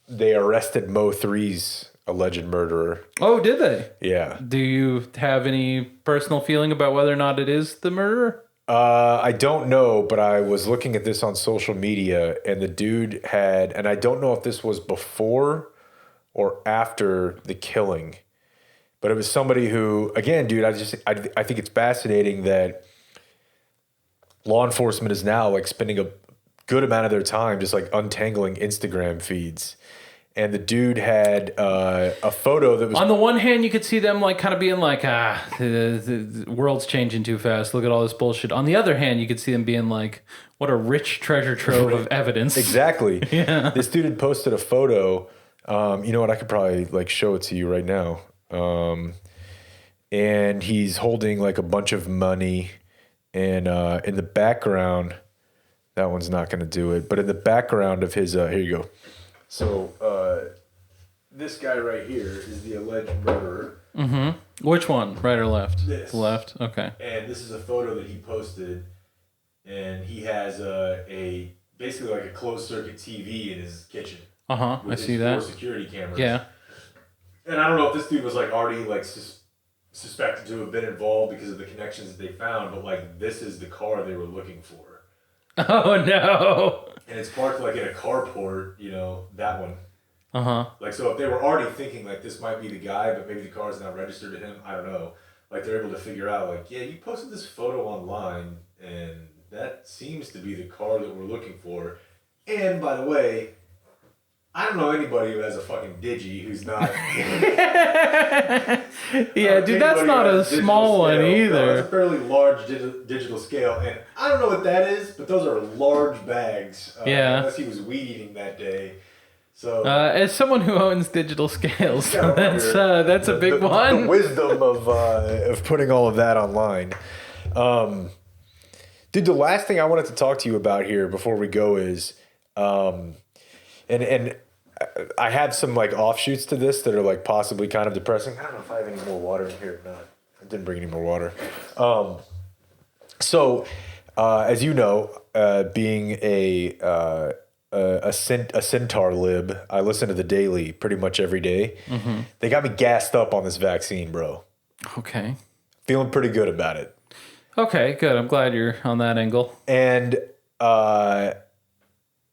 they arrested Mo 3's alleged murderer. Oh, did they? Yeah. Do you have any personal feeling about whether or not it is the murderer? I don't know, but I was looking at this on social media, and the dude had, and I don't know if this was before or after the killing, but it was somebody who, again, dude, I think it's fascinating that law enforcement is now like spending a good amount of their time just like untangling Instagram feeds. And the dude had a photo that was... On the one hand, you could see them like kind of being like, the world's changing too fast. Look at all this bullshit. On the other hand, you could see them being like, what a rich treasure trove of evidence. Exactly. Yeah. This dude had posted a photo. You know what? I could probably like show it to you right now. And he's holding like a bunch of money. And in the background, that one's not going to do it. But in the background of his... here you go. So, this guy right here is the alleged murderer. Mm-hmm. Which one? Right or left? This. The left? Okay. And this is a photo that he posted. And he has basically like a closed circuit TV in his kitchen. Uh-huh. I see that. 4 security cameras. Yeah. And I don't know if this dude was like already like suspected to have been involved because of the connections that they found, but like this is the car they were looking for. Oh, no. And it's parked like in a carport, that one. Uh-huh. Like, so if they were already thinking like this might be the guy, but maybe the car's not registered to him, I don't know. Like they're able to figure out like, yeah, you posted this photo online and that seems to be the car that we're looking for. And by the way, I don't know anybody who has a fucking Digi who's not... Yeah, dude, that's not a small one either. No, it's a fairly large digital scale. And I don't know what that is, but those are large bags. Yeah. Unless he was weed eating that day. So as someone who owns digital scales, that's a big one. The wisdom of putting all of that online. Dude, the last thing I wanted to talk to you about here before we go is... And I had some like offshoots to this that are like possibly kind of depressing. I don't know if I have any more water in here or not. I didn't bring any more water. So, as you know, being a Centaur lib, I listen to the Daily pretty much every day. Mm-hmm. They got me gassed up on this vaccine, bro. Okay. Feeling pretty good about it. Okay, good. I'm glad you're on that angle. And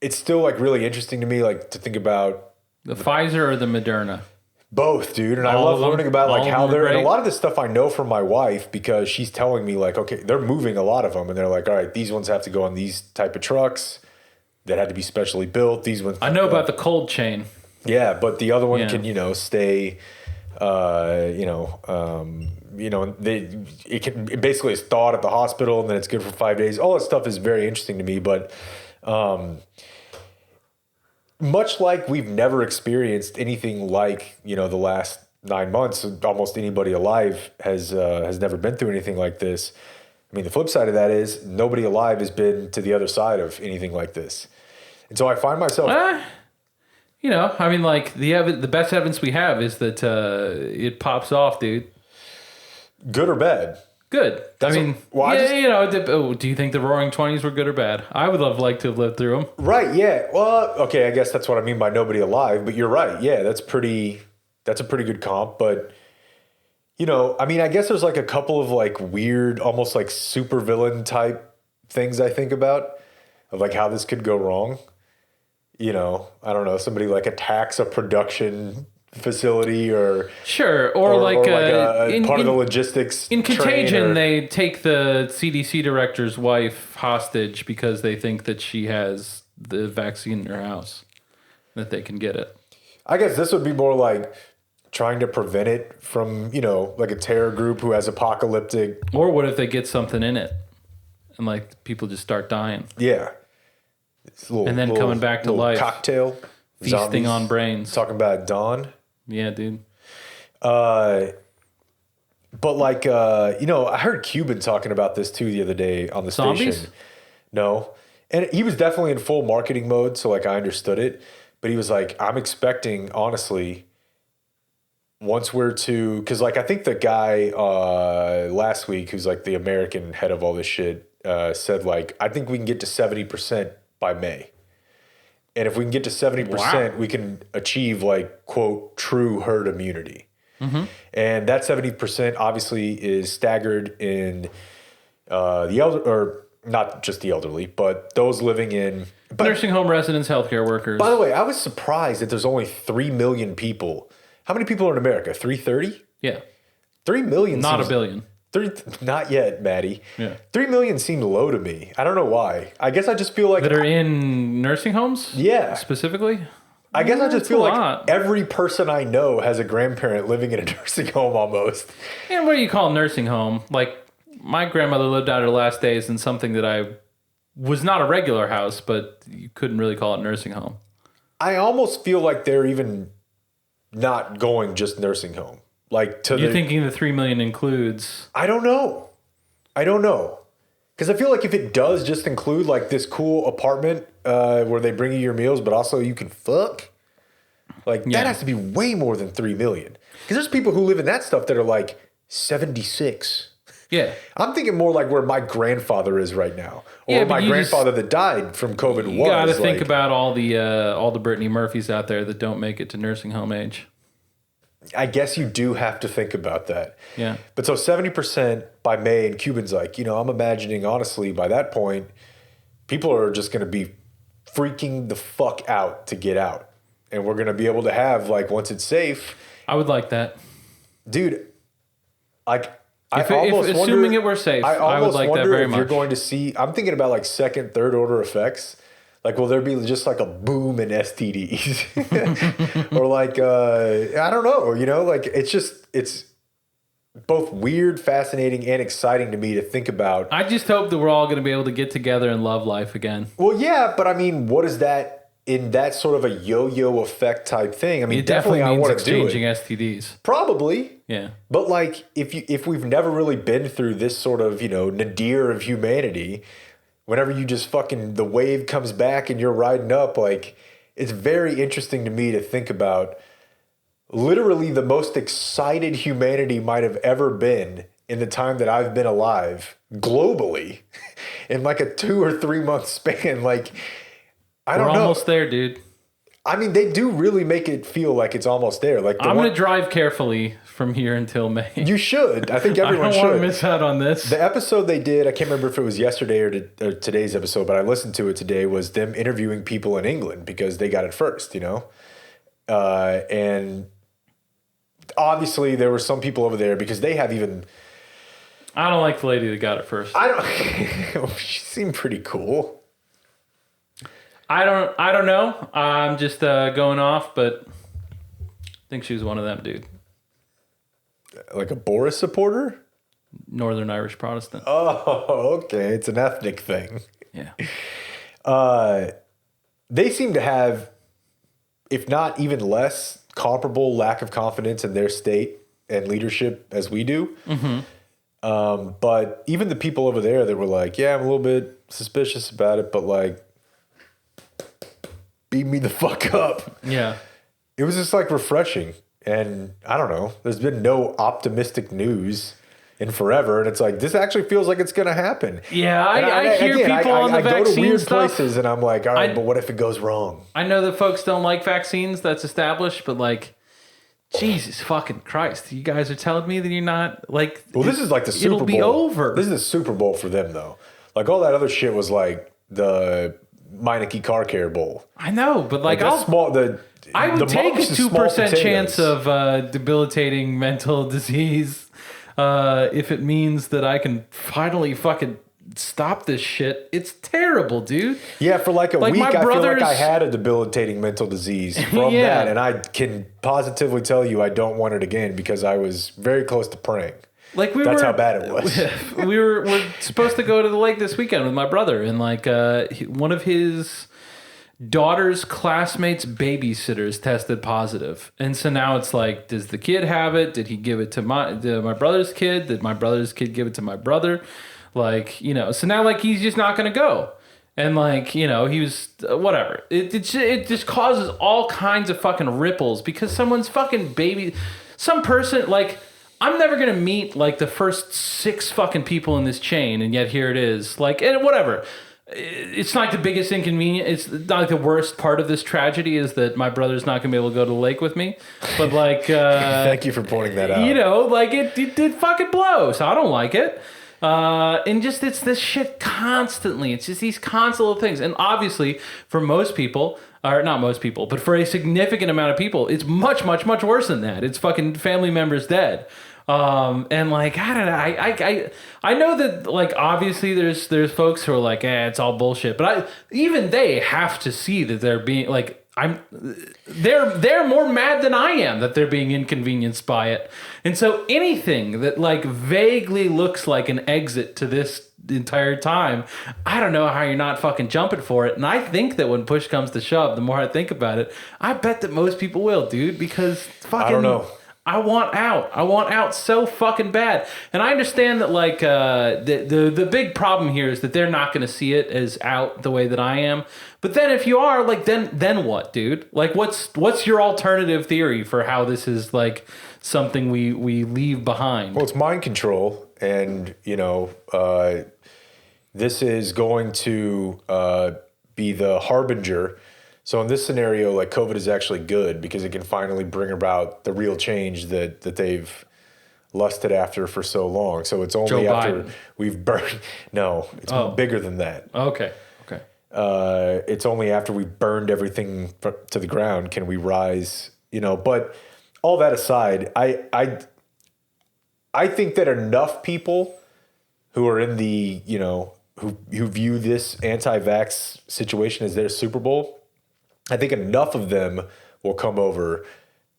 it's still like really interesting to me, like to think about the Pfizer or the Moderna. Both, dude. And I love learning about like how they're, and a lot of this stuff I know from my wife because she's telling me like, okay, they're moving a lot of them, and they're like, all right, these ones have to go on these type of trucks that had to be specially built. Ththese ones, I know about the cold chain. Yeah, but the other one can stay. It basically is thawed at the hospital and then it's good for 5 days. All that stuff is very interesting to me, but much like we've never experienced anything like, you know, the last 9 months, almost anybody alive has never been through anything like this. I mean, the flip side of that is nobody alive has been to the other side of anything like this. And so I find myself... you know, I mean, like, the best evidence we have is that it pops off, dude. Good or bad? Good. That's you know, do you think the Roaring 20s were good or bad? I would like to have lived through them. Right, yeah. Well, okay, I guess that's what I mean by nobody alive, but you're right. Yeah, that's a pretty good comp, but... You know, I mean, I guess there's like a couple of like weird, almost like supervillain type things I think about of like how this could go wrong. You know, I don't know, somebody like attacks a production facility or like a part of the logistics. In Contagion, they take the CDC director's wife hostage because they think that she has the vaccine in her house, that they can get it. I guess this would be more like trying to prevent it from, you know, like a terror group who has apocalyptic... Or what if they get something in it and, like, people just start dying? Yeah. And then coming back to life. Cocktail. Feasting Zombies. on brains. Talking about dawn. Yeah, dude. But, like, you know, I heard Cuban talking about this, too, the other day on the Zombies? station. No. And he was definitely in full marketing mode, so, like, I understood it. But he was like, I'm expecting, honestly... Once we're to, because like I think the guy last week who's like the American head of all this shit said like, I think we can get to 70% by May. And if we can get to 70%, we can achieve like, quote, true herd immunity. Mm-hmm. And that 70% obviously is staggered in the elder, or not just the elderly, but those living in... nursing home residents, healthcare workers. By the way, I was surprised that there's only 3 million people. How many people are in America? 330? Yeah. 3 million. Not a billion. Not yet, Maddie. Yeah. 3 million seemed low to me. I don't know why. I guess I just feel like... That are in nursing homes? Yeah. Specifically? I guess I just feel like lot. Every person I know has a grandparent living in a nursing home almost. And what do you call nursing home? Like, my grandmother lived out her last days in something that I was not a regular house, but you couldn't really call it nursing home. I almost feel like they're even... not going just nursing home. Like to You're thinking the 3 million includes... I don't know. Because I feel like if it does just include like this cool apartment where they bring you your meals, but also you can fuck, like that has to be way more than 3 million. Because there's people who live in that stuff that are like 76. Yeah. I'm thinking more like where my grandfather is right now. Or my grandfather that died from COVID was. You got to think about all the Brittany Murphys out there that don't make it to nursing home age. I guess you do have to think about that. Yeah. But so 70% by May, and Cuban's like, you know, I'm imagining, honestly, by that point, people are just going to be freaking the fuck out to get out. And we're going to be able to have, like, once it's safe. I would like that. Dude, like... Assuming it were safe, I would like that very much. You're going to see, I'm thinking about like second, third order effects. Like, will there be just like a boom in STDs? Or like, I don't know, you know, like it's both weird, fascinating, and exciting to me to think about. I just hope that we're all going to be able to get together and love life again. Well, yeah, but I mean, what is that in that sort of a yo-yo effect type thing? I mean, it definitely I means want to do it. exchanging STDs. Probably. Yeah. But like, if we've never really been through this sort of, you know, nadir of humanity, whenever you just fucking, the wave comes back and you're riding up, like, it's very interesting to me to think about literally the most excited humanity might have ever been in the time that I've been alive globally in like a 2 or 3 month span. Like, I don't know. We're almost there, dude. I mean, they do really make it feel like it's almost there. Like I'm going to drive carefully from here until May. You should. I think everyone should. I don't want to miss out on this. The episode they did, I can't remember if it was yesterday or today's episode, but I listened to it today, was them interviewing people in England because they got it first, you know? And obviously there were some people over there because they have even... I don't like the lady that got it first. I don't... She seemed pretty cool. I don't know. I'm just going off, but I think she was one of them, dude. Like a Boris supporter? Northern Irish Protestant. Oh, okay. It's an ethnic thing. Yeah. They seem to have if not even less, comparable lack of confidence in their state and leadership as we do. But even the people over there that were like, yeah, I'm a little bit suspicious about it, but like, beat me the fuck up. Yeah. It was just like refreshing. And I don't know, there's been no optimistic news in forever. And it's like, this actually feels like it's going to happen. Yeah, I hear people on the vaccine I go to weird stuff. places and I'm like, all right, but what if it goes wrong? I know that folks don't like vaccines. That's established. But like, Jesus fucking Christ. You guys are telling me that you're not like... Well, this is like the Super Bowl. It'll be over. This is the Super Bowl for them, though. Like, all that other shit was like the Meineke Car Care Bowl. I know, but like I would take a 2% chance of debilitating mental disease if it means that I can finally fucking stop this shit. It's terrible, dude. Yeah, for like a week, I feel like I had a debilitating mental disease from that, and I can positively tell you I don't want it again because I was very close to praying. Like that's how bad it was. We're supposed to go to the lake this weekend with my brother, and like one of his daughter's classmates' babysitters tested positive, and so now it's like, does the kid have it? Did he give it to my brother's kid? Did my brother's kid give it to my brother? Like, you know, so now like he's just not gonna go, and like, you know, he was whatever. It just causes all kinds of fucking ripples because someone's fucking baby, some person like. I'm never going to meet, like, the first 6 fucking people in this chain, and yet here it is. Like, and whatever. It's not the biggest inconvenience. It's not like the worst part of this tragedy is that my brother's not going to be able to go to the lake with me. But, like... Thank you for pointing that out. You know, like, it did fucking blow, so I don't like it. And just, it's this shit constantly. It's just these constant little things. And obviously, for most people... Or not most people, but for a significant amount of people, it's much, much, much worse than that. It's fucking family members dead. And like, I don't know. I know that like, obviously there's folks who are like, it's all bullshit, but even they have to see that they're being like, they're more mad than I am that they're being inconvenienced by it. And so anything that like vaguely looks like an exit to this the entire time, I don't know how you're not fucking jumping for it. And I think that when push comes to shove, the more I think about it, I bet that most people will, dude, because fucking... I don't know. I want out. I want out so fucking bad. And I understand that like the big problem here is that they're not going to see it as out the way that I am. But then if you are, like, then what, dude? Like, what's your alternative theory for how this is like something we leave behind? Well, it's mind control, and you know, this is going to be the harbinger. So in this scenario, like, COVID is actually good because it can finally bring about the real change that they've lusted after for so long. So it's only Joe after Biden. we've burned. No, it's bigger than that. Okay. It's only after we've burned everything to the ground can we rise. You know, but all that aside, I think that enough people who are in the, you know, who view this anti-vax situation as their Super Bowl, I think enough of them will come over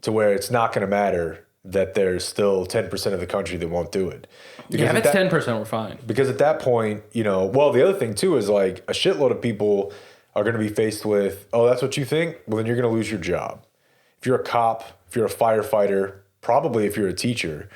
to where it's not going to matter that there's still 10% of the country that won't do it. Because if it's 10%, we're fine. Because at that point, you know, well, the other thing too is like a shitload of people are going to be faced with, oh, that's what you think? Well, then you're going to lose your job. If you're a cop, if you're a firefighter, probably if you're a teacher,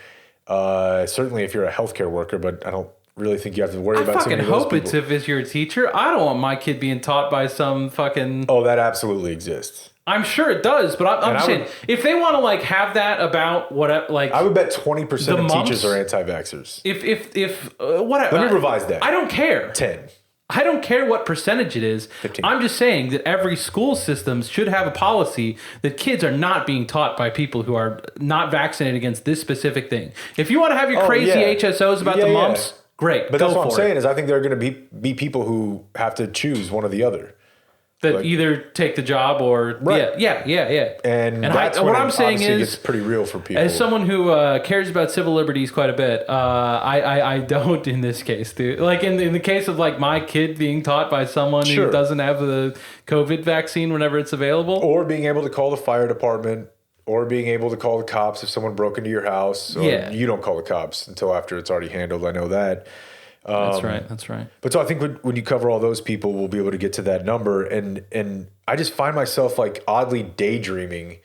certainly if you're a healthcare worker, but I don't really think you have to worry about too many of those people. I fucking hope if you're a teacher. I don't want my kid being taught by some fucking... Oh, that absolutely exists. I'm sure it does, but I'm just saying, if they want to like have that about what, like... I would bet 20% of teachers are anti-vaxxers. If what? Let me revise that. I don't care. 10. I don't care what percentage it is. 15. I'm just saying that every school system should have a policy that kids are not being taught by people who are not vaccinated against this specific thing. If you want to have your crazy HSOs about the mumps, great. But that's what I'm saying is I think there are going to be people who have to choose one or the other. That like, either take the job or yeah. And that's what I'm saying is it's pretty real for people. As someone who cares about civil liberties quite a bit, I don't in this case, dude. Like in the case of like my kid being taught by someone who doesn't have the COVID vaccine whenever it's available, or being able to call the fire department, or being able to call the cops if someone broke into your house. Or you don't call the cops until after it's already handled. I know that. That's right. That's right. But so I think when you cover all those people, we'll be able to get to that number. And I just find myself like oddly daydreaming,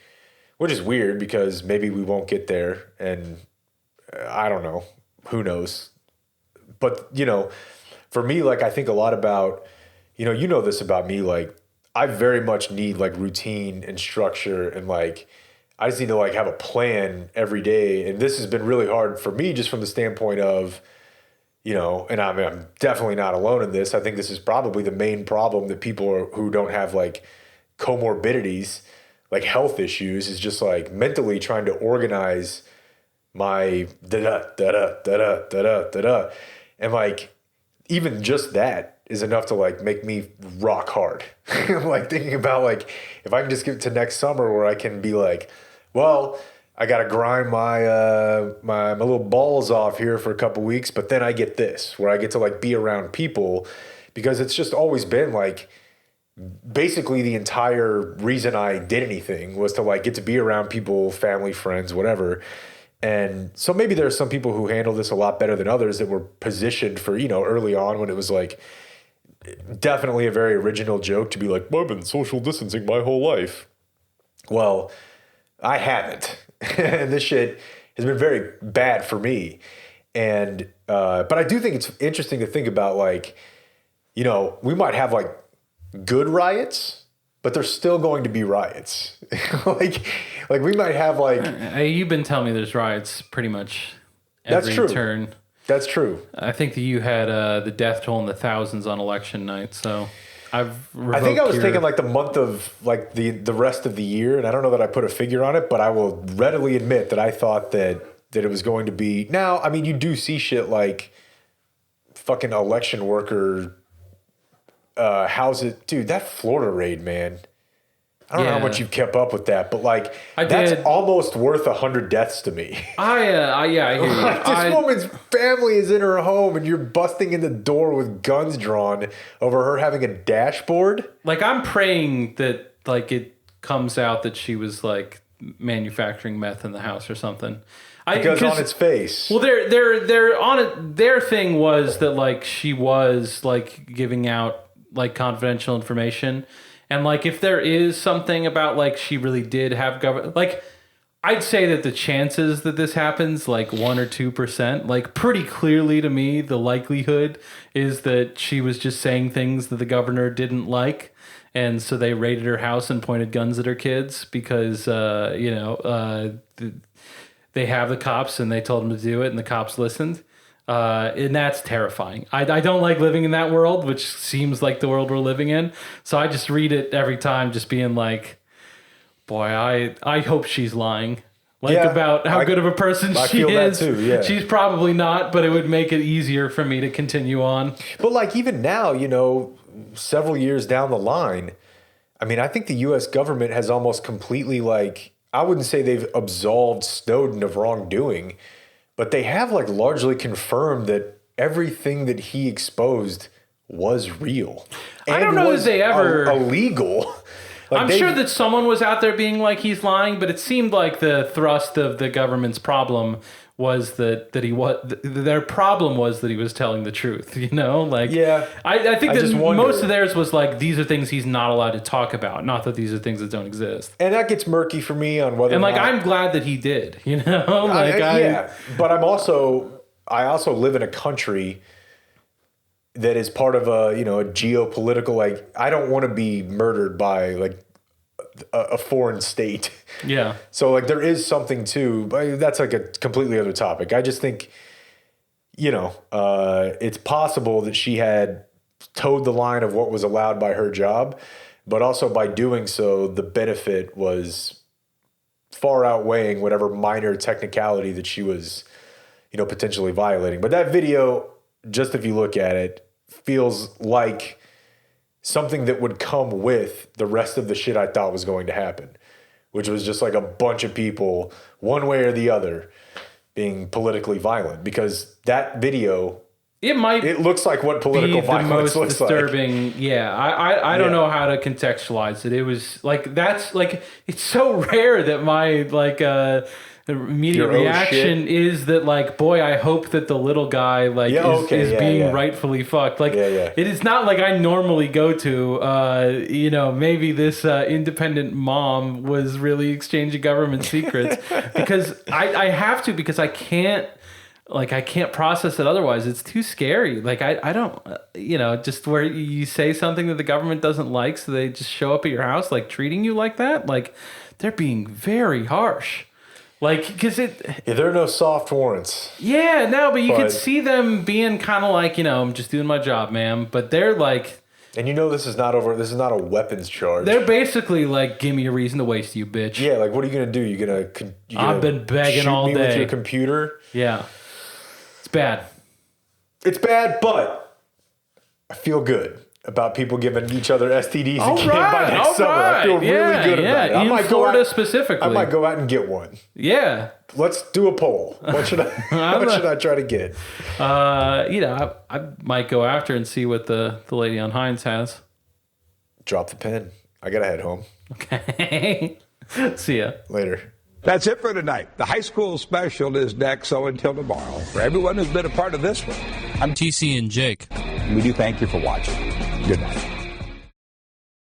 which is weird because maybe we won't get there. And I don't know, who knows? But, you know, for me, like I think a lot about, you know this about me, like I very much need like routine and structure and like, I just need to like have a plan every day. And this has been really hard for me just from the standpoint of, and I'm definitely not alone in this. I think this is probably the main problem that people who don't have like comorbidities, like health issues, is just like mentally trying to organize my da-da. And like, even just that is enough to like make me rock hard. I'm like thinking about like, if I can just get to next summer where I can be like, well, I got to grind my little balls off here for a couple weeks, but then I get this, where I get to like be around people, because it's just always been like, basically the entire reason I did anything was to like get to be around people, family, friends, whatever. And so maybe there are some people who handle this a lot better than others that were positioned for, early on when it was like definitely a very original joke to be like, I've been social distancing my whole life. Well, I haven't. And this shit has been very bad for me. And, but I do think it's interesting to think about like, we might have like good riots, but there's still going to be riots. like we might have like, you've been telling me there's riots pretty much every turn. That's true. I think that you had the death toll in the thousands on election night. So I think I was thinking like the month of like the rest of the year, and I don't know that I put a figure on it, but I will readily admit that I thought that it was going to be. Now, I mean, you do see shit like fucking election worker. How's it, dude? That Florida raid, man. I don't know how much you've kept up with that, but like that's almost worth 100 deaths to me. I hear you. Like, this woman's family is in her home, and you're busting in the door with guns drawn over her having a dashboard. Like, I'm praying that like it comes out that she was like manufacturing meth in the house or something. Because on its face. Well, they're on it. Their thing was that like she was like giving out like confidential information. And like, if there is something about like she really did have government, like I'd say that the chances that this happens, like 1 or 2%, like pretty clearly to me, the likelihood is that she was just saying things that the governor didn't like. And so they raided her house and pointed guns at her kids because, they have the cops and they told them to do it and the cops listened. And that's terrifying. I don't like living in that world, which seems like the world we're living in. So I just read it every time, just being like, boy, I hope she's lying. About how good of a person she is. That too, yeah. She's probably not, but it would make it easier for me to continue on. But like even now, several years down the line, I mean, I think the U.S. government has almost completely like, I wouldn't say they've absolved Snowden of wrongdoing, but they have like largely confirmed that everything that he exposed was real. I don't know if they ever illegal. Like I'm sure that someone was out there being like he's lying, but it seemed like the thrust of the government's problem was that their problem was that he was telling the truth. I think that most of theirs was like these are things he's not allowed to talk about, not that these are things that don't exist. And that gets murky for me on whether. And like I'm glad that he did. But I also live in a country that is part of a geopolitical, like I don't want to be murdered by like a foreign state. Yeah. So like there is something to, but that's like a completely other topic. I just think, it's possible that she had towed the line of what was allowed by her job, but also by doing so, the benefit was far outweighing whatever minor technicality that she was, potentially violating. But that video, just if you look at it, feels like something that would come with the rest of the shit I thought was going to happen, which was just like a bunch of people, one way or the other, being politically violent. Because that video, it looks like what political violence looks disturbing. Like. Yeah, I don't know how to contextualize it. It was like, that's like, it's so rare that my immediate Your, oh, reaction shit. is that, like, boy, I hope that the little guy, like, is being rightfully fucked. Like, it is not like I normally go to, you know, maybe this independent mom was really exchanging government secrets, because I have to, because I can't process it otherwise. It's too scary. Like, I don't, you know, just where you say something that the government doesn't like, so they just show up at your house, like, treating you like that. Like, they're being very harsh. Like, because there are no soft warrants. Yeah, no, but you could see them being kind of like, you know, I'm just doing my job, ma'am. But they're like... And you know this is not a weapons charge. They're basically like, give me a reason to waste you, bitch. Yeah, like, what are you going to do? You're going to I've been begging all day. with your computer? Yeah. It's bad. It's bad, but I feel good about people giving each other STDs again by next summer. I feel really good about it. I might Florida specifically. I might go out and get one. Yeah. Let's do a poll. What should I try to get? You know, I might go after and see what the lady on Heinz has. Drop the pen. I gotta head home. Okay. See ya. Later. That's it for tonight. The high school special is next, so until tomorrow. For everyone who's been a part of this one, I'm TC and Jake. We do thank you for watching. Good night.